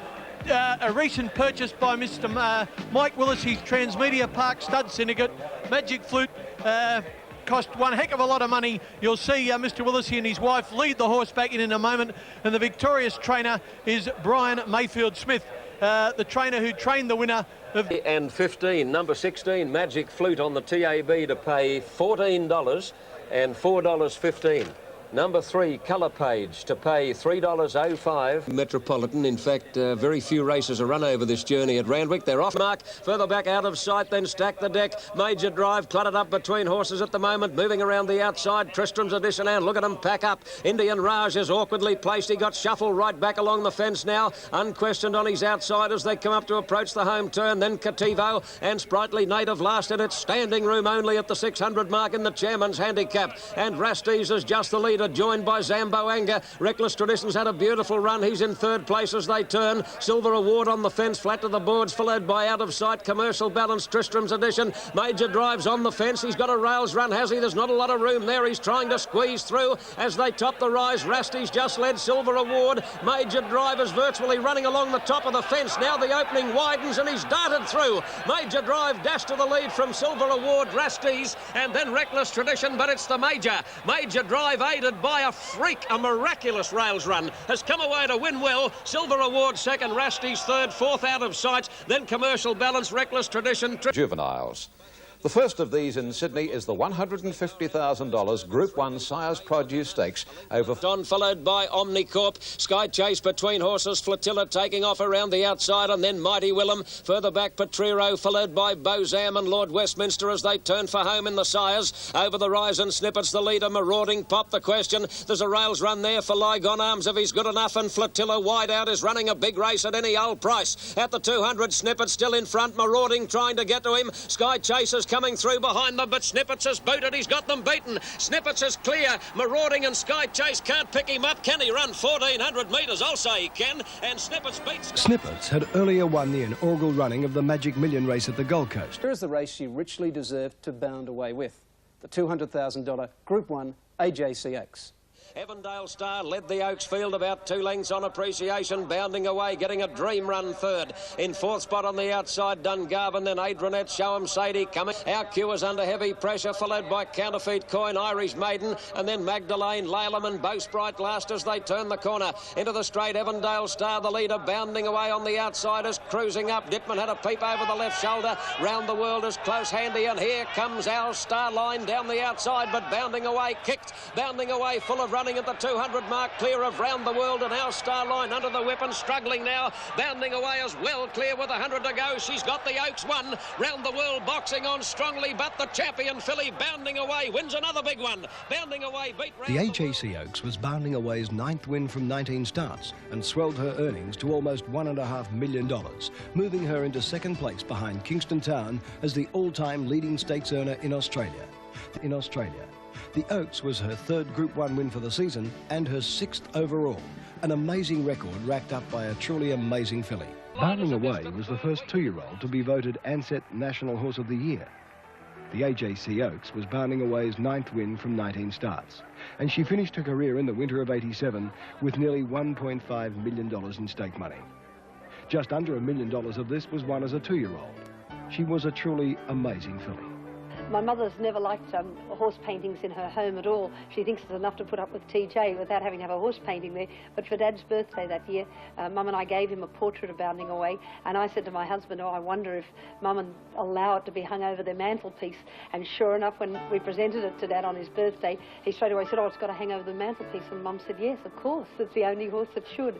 A recent purchase by Mr. Mike Willis, his Transmedia Park Stud Syndicate. Magic Flute cost one heck of a lot of money. You'll see Mr. Willis and his wife lead the horse back in a moment, and the victorious trainer is Brian Mayfield Smith, the trainer who trained the winner of... And 15, number 16, Magic Flute on the TAB to pay $14 and $4.15. Number 3, Colour Page, to pay $3.05. Metropolitan, in fact, very few races are run over this journey at Randwick. They're off mark, further back out of sight, then Stack the Deck. Major Drive, cluttered up between horses at the moment, moving around the outside. Tristram's Edition, and look at him pack up. Indian Raj is awkwardly placed. He got shuffled right back along the fence now, unquestioned on his outside as they come up to approach the home turn. Then Cativo and Sprightly Native last in its standing room only at the 600 mark in the Chairman's Handicap. And Rasties is just the leader leader, joined by Zamboanga. Reckless Traditions had a beautiful run. He's in third place as they turn. Silver Award on the fence, flat to the boards, followed by Out of Sight, Commercial Balance, Tristram's Edition. Major Drive's on the fence. He's got a rails run, has he? There's not a lot of room there. He's trying to squeeze through as they top the rise. Rasty's just led Silver Award. Major Drive is virtually running along the top of the fence. Now the opening widens and he's darted through. Major Drive dashed to the lead from Silver Award, Rasty's, and then Reckless Tradition, but it's the Major. Major Drive, aided by a freak, a miraculous rails run, has come away to win well. Silver Award second, Rasty's third, fourth Out of Sight, then Commercial Balance, Reckless Tradition. Juveniles. The first of these in Sydney is the $150,000 Group 1 Sire Produce Stakes over... Don, followed by Omnicorp. Sky Chase between horses. Flotilla taking off around the outside, and then Mighty Willem. Further back, Petrero, followed by Bozam and Lord Westminster as they turn for home in the Sires. Over the rise and Snippets, the leader, Marauding Pop. The question, there's a rails run there for Lygon Arms if he's good enough, and Flotilla wide out is running a big race at any old price. At the 200, Snippets still in front. Marauding trying to get to him. Sky Chase is coming through behind them, but Snippets has booted. He's got them beaten. Snippets is clear. Marauding and Sky Chase can't pick him up. Can he run 1,400 metres? I'll say he can. And Snippets beats... Snippets had earlier won the inaugural running of the Magic Million race at the Gold Coast. Here is the race she richly deserved to bound away with. The $200,000 Group 1 AJC Oaks. Evandale Star led the Oaks field about 2 lengths on appreciation, bounding away, getting a dream run third. In fourth spot on the outside, Dungarvan, then Adrianette, Show'em Sadie coming. Our Q is under heavy pressure, followed by Counterfeit Coin, Irish Maiden, and then Magdalene, Laleham and Bowsprite last as they turn the corner. Into the straight, Evandale Star, the leader, bounding away on the outsiders, cruising up. Dittman had a peep over the left shoulder. Round the World is close handy, and here comes our Star Line down the outside, but bounding away, kicked, bounding away, full of running at the 200 mark, clear of Round the World, and our Star Line under the whip and struggling now, bounding away as well, clear with 100 to go. She's got the Oaks won. Round the World boxing on strongly, but the champion filly bounding away wins another big one. Bounding away, beat Round the AJC Oaks was bounding away's 9th win from 19 starts and swelled her earnings to almost $1.5 million, moving her into second place behind Kingston Town as the all-time leading stakes earner in Australia. The Oaks was her third Group 1 win for the season and her 6th overall, an amazing record racked up by a truly amazing filly. Bounding Away was the first 2-year-old to be voted Ansett National Horse of the Year. The AJC Oaks was Bounding Away's 9th win from 19 starts, and she finished her career in the winter of '87 with nearly $1.5 million in stake money. Just under $1 million of this was won as a 2-year-old. She was a truly amazing filly. My mother's never liked horse paintings in her home at all. She thinks it's enough to put up with TJ without having to have a horse painting there. But for Dad's birthday that year, Mum and I gave him a portrait of Bounding Away, and I said to my husband, oh, I wonder if Mum would allow it to be hung over their mantelpiece. And sure enough, when we presented it to Dad on his birthday, he straight away said, oh, it's got to hang over the mantelpiece. And Mum said, yes, of course, it's the only horse that should.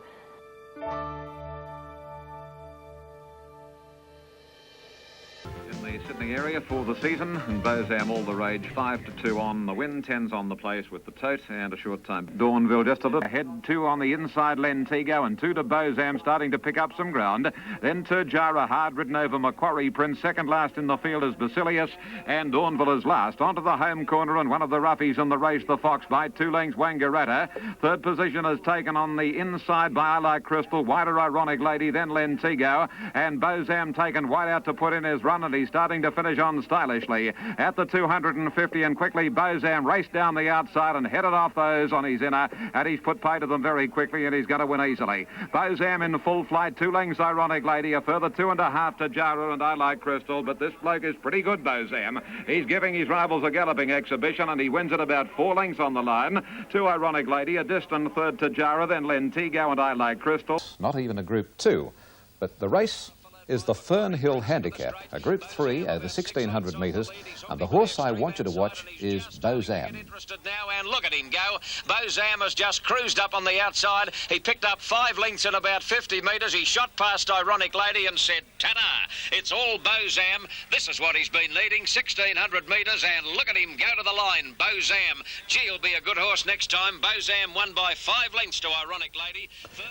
In the Sydney area for the season, and Bozam all the rage, 5-2 on the win, 10's on the place with the tote, and a short time. Dawnville just a little ahead, 2 on the inside, Lentigo, and 2 to Bozam, starting to pick up some ground. Then Turjara, hard ridden over Macquarie Prince, second last in the field is Basilius, and Dawnville is last. Onto the home corner, and one of the roughies in the race, the Fox, by 2 lengths, Wangaratta. Third position is taken on the inside by I Like Crystal, wider Ironic Lady, then Lentigo, and Bozam taken wide out to put in his run, and he's starting to finish on stylishly at the 250, and quickly Bozam raced down the outside and headed off those on his inner, and he's put pay to them very quickly, and he's going to win easily. Bozam in full flight, 2 lengths Ironic Lady, a further 2.5 to Jara and I Like Crystal, but this bloke is pretty good, Bozam. He's giving his rivals a galloping exhibition, and he wins at about 4 lengths on the line. 2 Ironic Lady, a distant third to Jara, then Lentigo and I Like Crystal. Not even a Group 2, but the race is the Fern Hill Handicap, a Group 3 over 1,600 metres, and the horse I want you to watch is Bozam. Interested now, and look at him go. Bozam has just cruised up on the outside. He picked up 5 lengths in about 50 metres. He shot past Ironic Lady and said, ta-da, it's all Bozam. This is what he's been leading, 1,600 metres, and look at him go to the line. Bozam. Gee, he'll be a good horse next time. Bozam won by 5 lengths to Ironic Lady.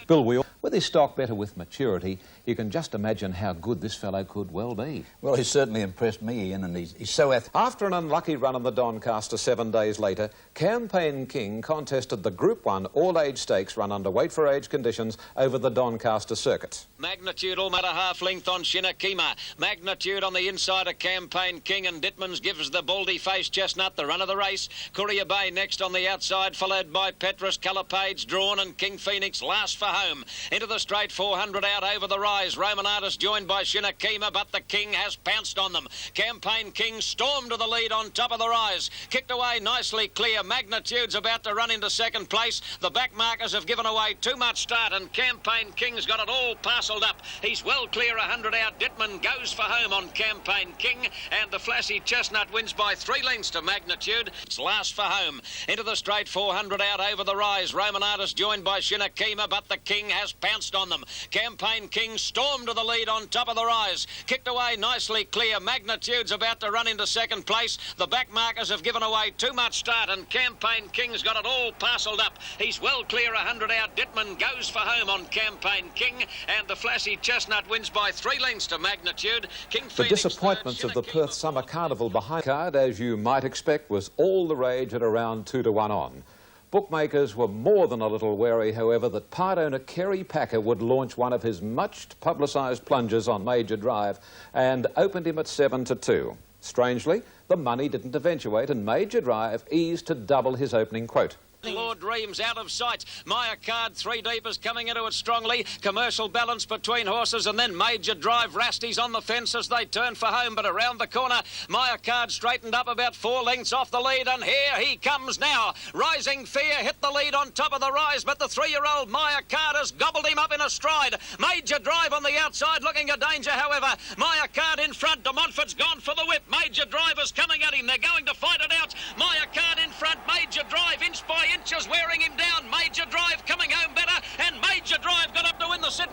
Bill Wheel, with his stock better with maturity, you can just imagine how how good this fellow could well be. Well, he's certainly impressed me, Ian, and he's so After an unlucky run on the Doncaster 7 days later, Campaign King contested the Group 1 all-age stakes run under weight-for-age conditions over the Doncaster circuit. Magnitude all matter half length on Shinakima. Magnitude on the inside of Campaign King, and Dittmans gives the baldy-faced chestnut the run of the race. Courier Bay next on the outside, followed by Petrus, Calipage, Drawn and King Phoenix last for home. Into the straight 400 out over the rise. Roman Artist joined by Shinakima, but the King has pounced on them. Campaign King stormed to the lead on top of the rise. Kicked away nicely clear. Magnitude's about to run into second place. The back markers have given away too much start, and Campaign King's got it all parcelled up. He's well clear 100 out. Dittman goes for home on Campaign King, and the flashy chestnut wins by 3 lengths to Magnitude. It's last for home. Into the straight 400 out over the rise. Roman Artist joined by Shinakima, but the King has pounced on them. Campaign King stormed to the lead on top of the rise. Kicked away nicely clear. Magnitude's about to run into second place. The back markers have given away too much start, and Campaign King's got it all parcelled up. He's well clear 100 out. Dittman goes for home on Campaign King, and the flashy chestnut wins by 3 lengths to Magnitude. King The Phoenix disappointments of the Perth Summer Carnival behind card, as you might expect, was all the rage at around 2 to 1 on. Bookmakers were more than a little wary, however, that part owner Kerry Packer would launch one of his much publicised plunges on Major Drive and opened him at 7 to 2. Strangely, the money didn't eventuate, and Major Drive eased to double his opening quote. Lord Reams out of sight. Maya Card 3 deep is coming into it strongly. Commercial balance between horses, and then Major Drive. Rasties on the fence as they turn for home, but around the corner Maya Card straightened up about 4 lengths off the lead, and here he comes now. Rising Fear hit the lead on top of the rise, but the 3-year-old Maya Card has gobbled him up in a stride. Major Drive on the outside looking a danger, however. Maya Card in front. De Montfort's gone for the whip. Major Drive is coming at him. They're going to fight it out. Maya Card in front. Major Drive inch by inch is wearing him down. Major Drive coming home better, and Major Drive got up to win the sit.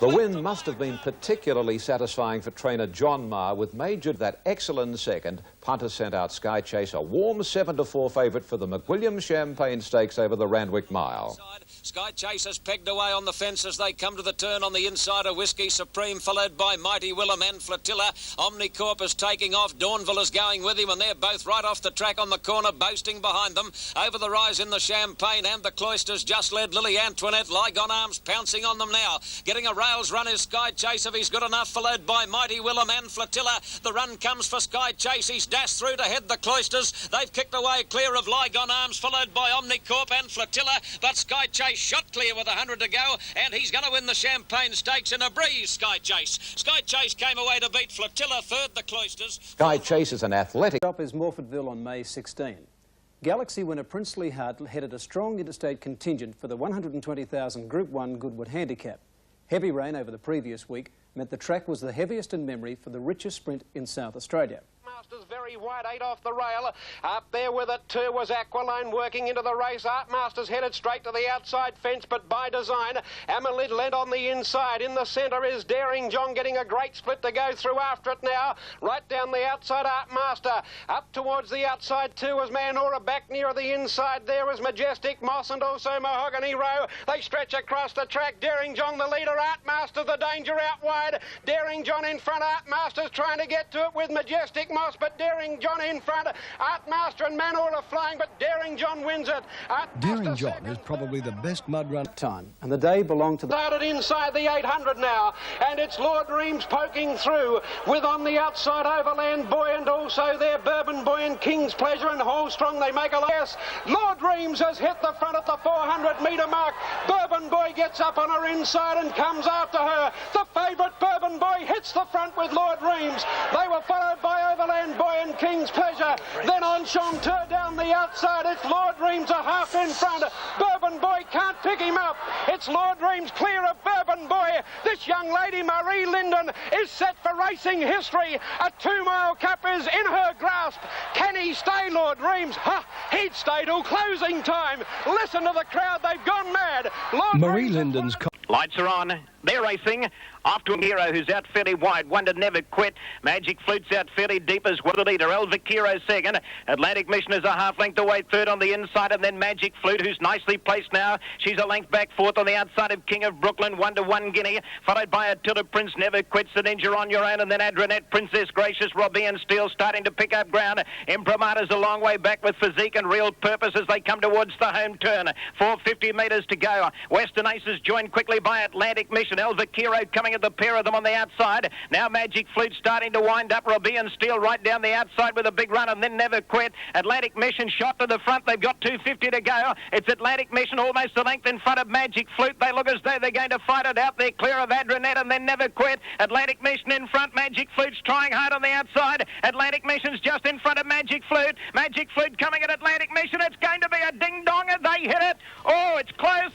The win must have been particularly satisfying for trainer John Marr, with Major that excellent second. Punter sent out Sky Chase, a warm 7 to 4 favourite for the McWilliams Champagne Stakes over the Randwick Mile. Sky Chase has pegged away on the fence as they come to the turn on the inside of Whiskey Supreme, followed by Mighty Willem and Flotilla. Omnicorp is taking off. Dawnville is going with him, and they're both right off the track on the corner, boasting behind them. Over the rise in the Champagne and the Cloisters just led Lily Antoinette. Lygon Arms pouncing on them now. Getting a rails run is Sky Chase if he's good enough, followed by Mighty Willem and Flotilla. The run comes for Sky Chase. He's dashed through to head the Cloisters. They've kicked away clear of Lygon Arms, followed by Omnicorp and Flotilla, but Sky Chase shot clear with 100 to go, and he's going to win the Champagne Stakes in a breeze, Sky Chase. Sky Chase came away to beat Flotilla, third the Cloisters. Sky Chase is an athletic... Stop is Morfordville on May 16. Galaxy winner Princely Hart headed a strong interstate contingent for the 120,000 Group 1 Goodwood Handicap. Heavy rain over the previous week meant the track was the heaviest in memory for the richest sprint in South Australia. Masters very wide, 8 off the rail. Up there with it too was Aqualone working into the race. Art Masters headed straight to the outside fence, but by design. Amalid led on the inside. In the centre is Daring John getting a great split to go through after it now. Right down the outside, Art Master. Up towards the outside too was Manora. Back near the inside there was Majestic Moss and also Mahogany Row. They stretch across the track. Daring John the leader. Art Master the danger out wide. Daring John in front. Art Master's trying to get to it with Majestic Moss, but Daring John in front. Art Master and Manor are flying, but Daring John wins it. Daring John is probably the best mud run time, and the day belonged to the... Started inside the 800 now, and it's Lord Reams poking through with on the outside Overland Boy and also their Bourbon Boy and King's Pleasure and Hallstrong. They make a yes. Lord Reams has hit the front at the 400 metre mark. Bourbon Boy gets up on her inside and comes after her. The favourite Bourbon Boy hits the front with Lord Reams. They were followed by Overland Boy and King's Pleasure. Then on Chanteur down the outside, it's Lord Reams a half in front. Bourbon Boy can't pick him up. It's Lord Reams clear of Bourbon Boy. This young lady, Marie Linden, is set for racing history. A 2-mile cup is in her grasp. Can he stay, Lord Reams? He'd stay till closing time. Listen to the crowd, they've gone mad. Lord Marie Linden's... Lights are on. They're racing off to a hero who's out fairly wide. Wonder Never Quit. Magic Flute's out fairly deep as well. The leader, El Vaquero second. Atlantic Mission is a half length away third on the inside, and then Magic Flute, who's nicely placed now. She's a length back fourth on the outside of King of Brooklyn. 1-1 Guinea, followed by Attila Prince Never Quits, the Ninja on Your Own, and then Adranette, Princess Gracious, Robbie and Steele starting to pick up ground. Imprimatur's a long way back with Physique and Real Purpose as they come towards the home turn. 450 metres to go. Western Aces joined quickly by Atlantic Mission. El Vaquero coming at the pair of them on the outside. Now Magic Flute starting to wind up. Robbie and Steele right down the outside with a big run, and then Never Quit. Atlantic Mission shot to the front. They've got 250 to go. It's Atlantic Mission almost a length in front of Magic Flute. They look as though they're going to fight it out. They're clear of Adranette and then Never Quit. Atlantic Mission in front. Magic Flute's trying hard on the outside. Atlantic Mission's just in front of Magic Flute. Magic Flute coming at Atlantic Mission. It's going to be a ding-dong and they hit it. Oh, it's close.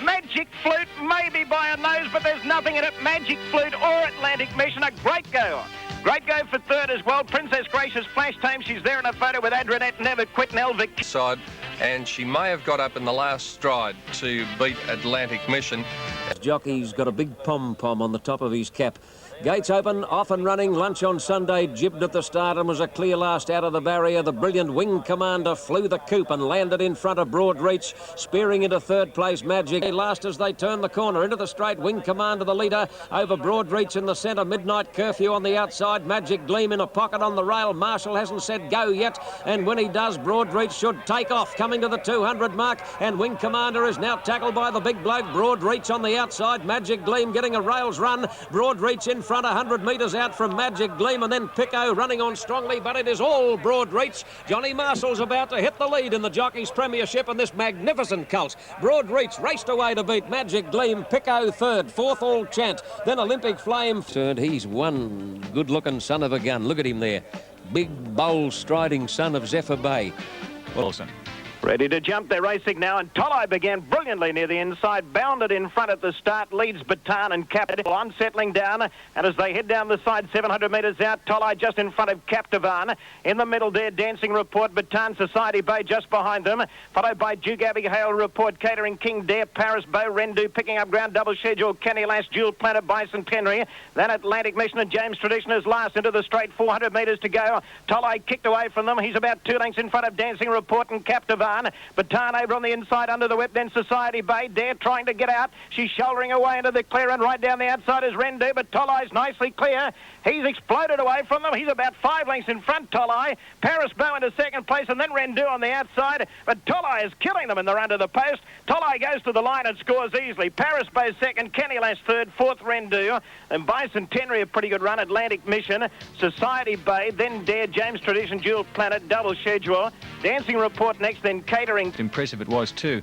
Magic Flute maybe by a nose, but there's nothing in it. Magic Flute or Atlantic Mission, a great go. Great go for third as well. Princess Gracious flash time. She's there in a photo with Adranette, Never Quit, and Elvic. Side, and she may have got up in the last stride to beat Atlantic Mission. Jockey's got a big pom-pom on the top of his cap. Gates open, off and running. Lunch on Sunday, jibbed at the start and was a clear last out of the barrier. The brilliant Wing Commander flew the coop and landed in front of Broad Reach, spearing into third place Magic. Last as they turn the corner into the straight, Wing Commander the leader over Broad Reach in the centre. Midnight Curfew on the outside. Magic Gleam in a pocket on the rail. Marshall hasn't said go yet, and when he does, Broad Reach should take off, coming to the 200 mark, and Wing Commander is now tackled by the big bloke. Broad Reach on the outside. Magic Gleam getting a rails run. Broad Reach in front, 100 metres out from Magic Gleam, and then Pico running on strongly, but it is all Broad Reach. Johnny Marshall's about to hit the lead in the Jockeys Premiership, and this magnificent colt. Broad Reach raced away to beat Magic Gleam. Pico third, fourth All Chant, then Olympic Flame third. He's one good-looking son of a gun. Look at him there. Big, bold, striding son of Zephyr Bay. Wilson. Ready to jump, they're racing now, and Tolai began brilliantly near the inside, bounded in front at the start, leads Bataan and Captivan, settling down, and as they head down the side, 700 metres out, Tolai just in front of Captivan. In the middle there, Dancing Report, Bataan, Society Bay just behind them, followed by Duke Abigail Report, Catering King, Dare, Paris Bow, Rendu picking up ground, Double Schedule, Kenny Lass, Jewel Planet, Bicentenary, then Atlantic Mission and James Tradition is last into the straight, 400 metres to go. Tolai kicked away from them, he's about 2 lengths in front of Dancing Report and Captivan. Bataan over on the inside under the whip, then Society Bay. Dare trying to get out. She's shouldering away into the clear, and right down the outside is Rendu, but Tolai's nicely clear. He's exploded away from them. He's about 5 lengths in front, Tolai. Paris Bow into second place, and then Rendu on the outside. But Tolai is killing them in the run to the post. Tolai goes to the line and scores easily. Paris Bow second, Kenny Lass third, fourth Rendu, and Bicentenary a pretty good run. Atlantic Mission, Society Bay, then Dare, James Tradition, Jewel Planet, Double Schedule, Dancing Report next, then Catering. Impressive it was too.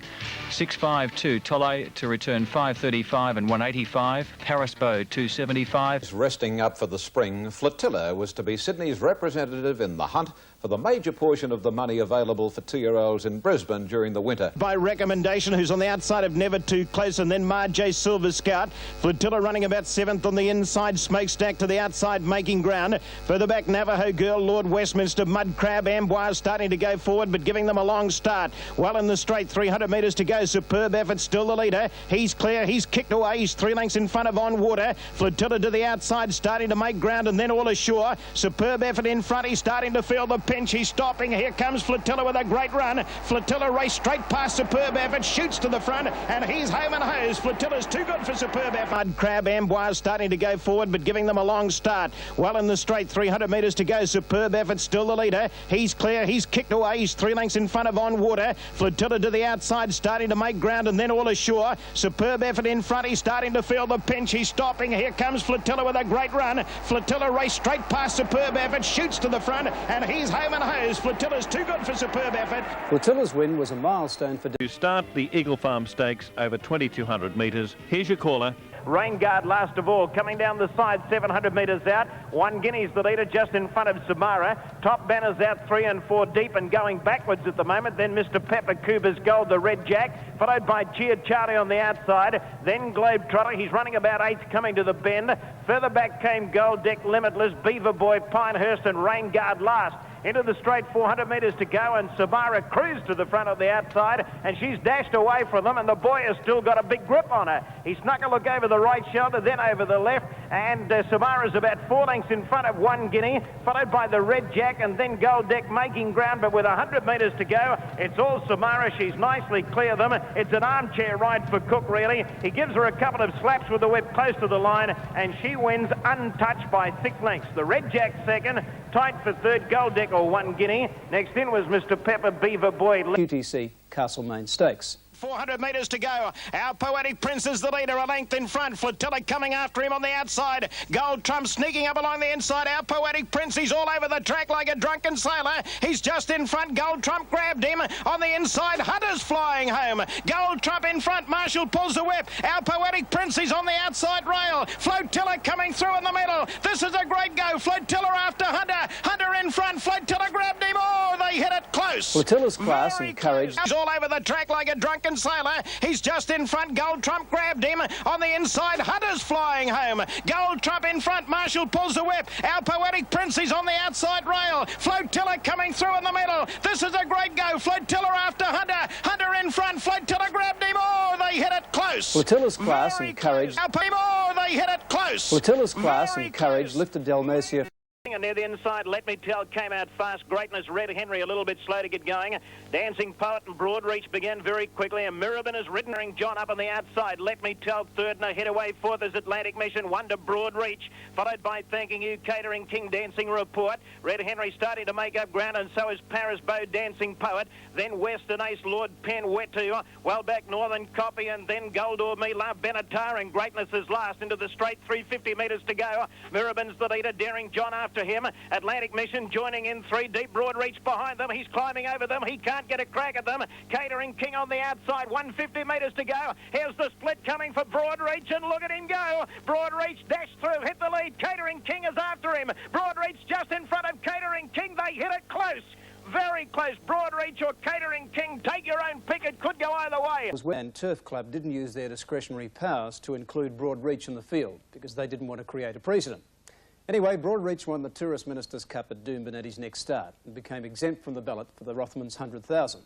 6.52, Tolai to return 5.35 and 1.85. Paris Bow 2.75. Resting up for the spring, Flotilla was to be Sydney's representative in the hunt for the major portion of the money available for 2-year-olds in Brisbane during the winter. By recommendation, who's on the outside of Never Too Close, and then Marjay Silver Scout. Flotilla running about 7th on the inside, Smokestack to the outside making ground. Further back, Navajo Girl, Lord Westminster, Mud Crab, Amboise starting to go forward but giving them a long start. Well in the straight, 300 metres to go. Superb effort, still the leader. He's clear, he's kicked away, he's 3 lengths in front of On Water. Flotilla to the outside starting to make ground, and then All Ashore. Superb effort in front, he's starting to feel the pinch, he's stopping. Here comes Flotilla with a great run. Flotilla race straight past Superb Effort, shoots to the front, and he's home and hose. Flotilla's too good for Superb Effort. Mud Crab, Amboise starting to go forward but giving them a long start. Well in the straight, 300 metres to go. Superb Effort still the leader. He's clear, he's kicked away, he's 3 lengths in front of On Water. Flotilla to the outside starting to make ground, and then All Ashore. Superb Effort in front, he's starting to feel the pinch, he's stopping. Here comes Flotilla with a great run. Flotilla race straight past Superb Effort, shoots to the front, and he's home and hose. Flotilla's too good for Superb Effort. Flotilla's win was a milestone for... To start the Eagle Farm Stakes over 2,200 metres, here's your caller. Rain Guard last of all, coming down the side, 700 metres out. 1 Guineas the leader just in front of Samara. Top Banners out 3 and 4 deep and going backwards at the moment. Then Mr. Pepper Cooper's Gold, the Red Jack, followed by Cheer Charlie on the outside. Then Globetrotter, he's running about 8th coming to the bend. Further back came Gold Deck Limitless, Beaver Boy, Pinehurst and Rain Guard last. into the straight, 400 metres to go, and Samara cruised to the front of the outside, and she's dashed away from them, and the boy has still got a big grip on her. He snuck a look over the right shoulder, then over the left, and Samara's about 4 lengths in front of One Guinea, followed by the Red Jack, and then Gold Deck making ground, but with 100 metres to go, it's all Samara. She's nicely clear of them. It's an armchair ride for Cook, really. He gives her a couple of slaps with the whip close to the line, and she wins untouched by 6 lengths. The Red Jack second, tight for third, Gold Deck or One Guinea. Next in was Mr. Pepper Beaver Boy. UTC Castlemaine Stakes. 400 metres to go. Our Poetic Prince is the leader, a length in front. Flotilla coming after him on the outside. Gold Trump sneaking up along the inside. Our Poetic Prince, he's all over the track like a drunken sailor. He's just in front. Gold Trump grabbed him on the inside. Hunter's flying home. Gold Trump in front. Marshall pulls the whip. Our Poetic Prince is on the outside rail. Flotilla coming through in the middle. This is a great go. Flotilla after Hunter. Hunter in front. Flotilla grabbed him. Oh, they hit it close. Flotilla's class and courage. He's all over the track like a drunken sailor. He's just in front. Gold Trump grabbed him on the inside. Hunter's flying home. Gold Trump in front. Marshall pulls the whip. Our Poetic Prince is on the outside rail. Flotilla coming through in the middle. This is a great go. Flotilla after Hunter. Hunter in front. Flotilla grabbed him. Oh, they hit it close. Flotilla's class and courage. Oh, they hit it close. Flotilla's class and courage lifted Dalmatia. And near the inside, Let Me Tell came out fast. Greatness, Red Henry, a little bit slow to get going. Dancing Poet and Broadreach began very quickly, and Mirabin is ridden John up on the outside. Let Me Tell third, no head away fourth is Atlantic Mission, Wonder Broadreach, followed by Thanking You, Catering King, Dancing Report. Red Henry starting to make up ground, and so is Paris Bow, Dancing Poet. Then Western Ace, Lord Penn, Wetu, well back Northern Copy, and then Gold or Me, Love Benatar, and Greatness is last into the straight, 350 metres to go. Mirabin's the leader, Daring John after him. Atlantic Mission joining in 3 deep. Broadreach behind them. He's climbing over them. He can't get a crack at them. Catering King on the outside. 150 metres to go. Here's the split coming for Broadreach, and look at him go. Broadreach dashed through, hit the lead. Catering King is after him. Broadreach just in front of Catering King. They hit it close. Very close. Broadreach or Catering King. Take your own pick. It could go either way. And Turf Club didn't use their discretionary powers to include Broadreach in the field because they didn't want to create a precedent. Anyway, Broadreach won the Tourist Ministers' Cup at Doomben at his next start and became exempt from the ballot for the Rothmans 100,000.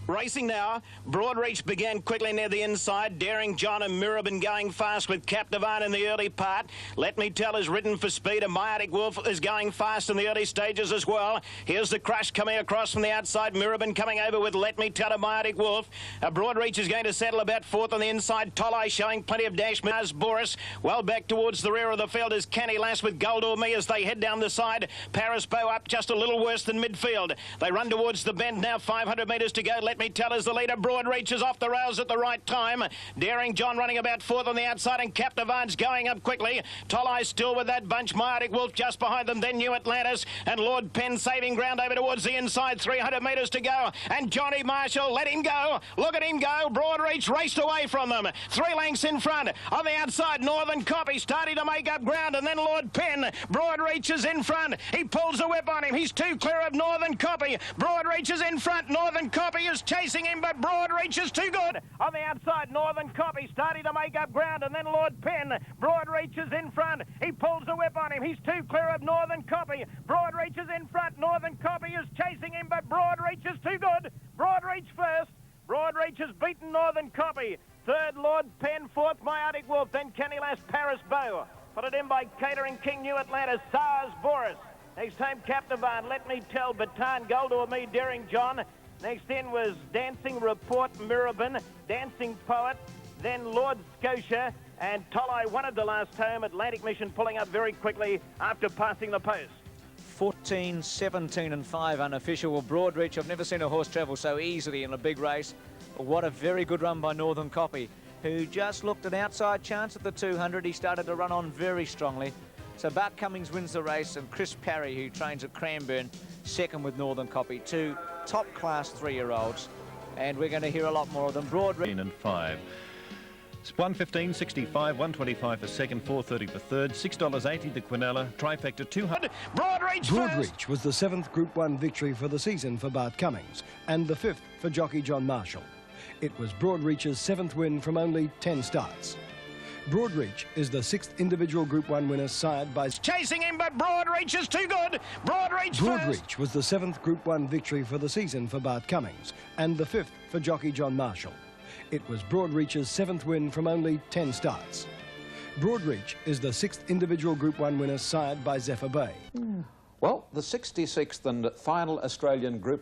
Racing now. Broadreach began quickly near the inside. Daring John and Mirabin going fast with Captivant in the early part. Let Me Tell is ridden for speed. A Myotic Wolf is going fast in the early stages as well. Here's the Crush coming across from the outside. Mirabin coming over with Let Me Tell, a Myotic Wolf. Broadreach is going to settle about fourth on the inside. Tollai showing plenty of dash. Mars Boris well back towards the rear of the field is Canny Lass with Gold or Me as they head down the side. Paris Bow up just a little worse than midfield. They run towards the bend now. 500 metres to go. Let Me Tell is the leader. Broadreach is off the rails at the right time. Daring John running about fourth on the outside, and Captivant's going up quickly. Tollai still with that bunch. Myotic Wolf just behind them. Then New Atlantis and Lord Penn saving ground over towards the inside. 300 metres to go. And Johnny Marshall, let him go. Look at him go. Broadreach raced away from them. 3 lengths in front. On the outside, Northern Copy starting to make up ground. And then Lord Penn. Broadreach is in front. He pulls the whip on him. He's too clear of Northern Copy. Broadreach is in front. Northern Copy is chasing him, but Broadreach is too good. On the outside, Northern Copy starting to make up ground, and then Lord Penn. Broadreach is in front. He pulls the whip on him. He's too clear of Northern Copy. Broadreach is in front. Northern Copy is chasing him, but Broadreach is too good. Broadreach first. Broadreach has beaten Northern Copy. Third, Lord Penn. Fourth, Myotic Wolf. Then Canny Lass, Paris Bow. Followed in by Catering King, New Atlantis, SARS Boris. Next time, Captivant, Let Me Tell, Baton, Gold or Me, Daring John. Next in was Dancing Report, Mirabin, Dancing Poet, then Lord Scotia, and Tollai wanted the last home. Atlantic Mission pulling up very quickly after passing the post. 14, 17 and 5 unofficial. Well, Broadreach, I've never seen a horse travel so easily in a big race. But what a very good run by Northern Copy, who just looked an outside chance at the 200. He started to run on very strongly. So Bart Cummings wins the race, and Chris Parry, who trains at Cranbourne, second with Northern Copy. 2 top-class 3-year-olds, and we're going to hear a lot more of them. Broadreach and 5. It's 115.65, 125 for second, 4.30 for third, $6.80 the Quinella, trifecta 200. Broadreach was the 7th Group 1 victory for the season for Bart Cummings, and the 5th for jockey John Marshall. It was Broadreach's 7th win from only 10 starts. Broadreach is the 6th individual Group 1 winner, sired by... Chasing him, but Broadreach is too good. Broadreach was the 7th Group 1 victory for the season for Bart Cummings and the 5th for jockey John Marshall. It was Broadreach's 7th win from only 10 starts. Broadreach is the 6th individual Group 1 winner, sired by Zephyr Bay. Well, the 66th and final Australian Group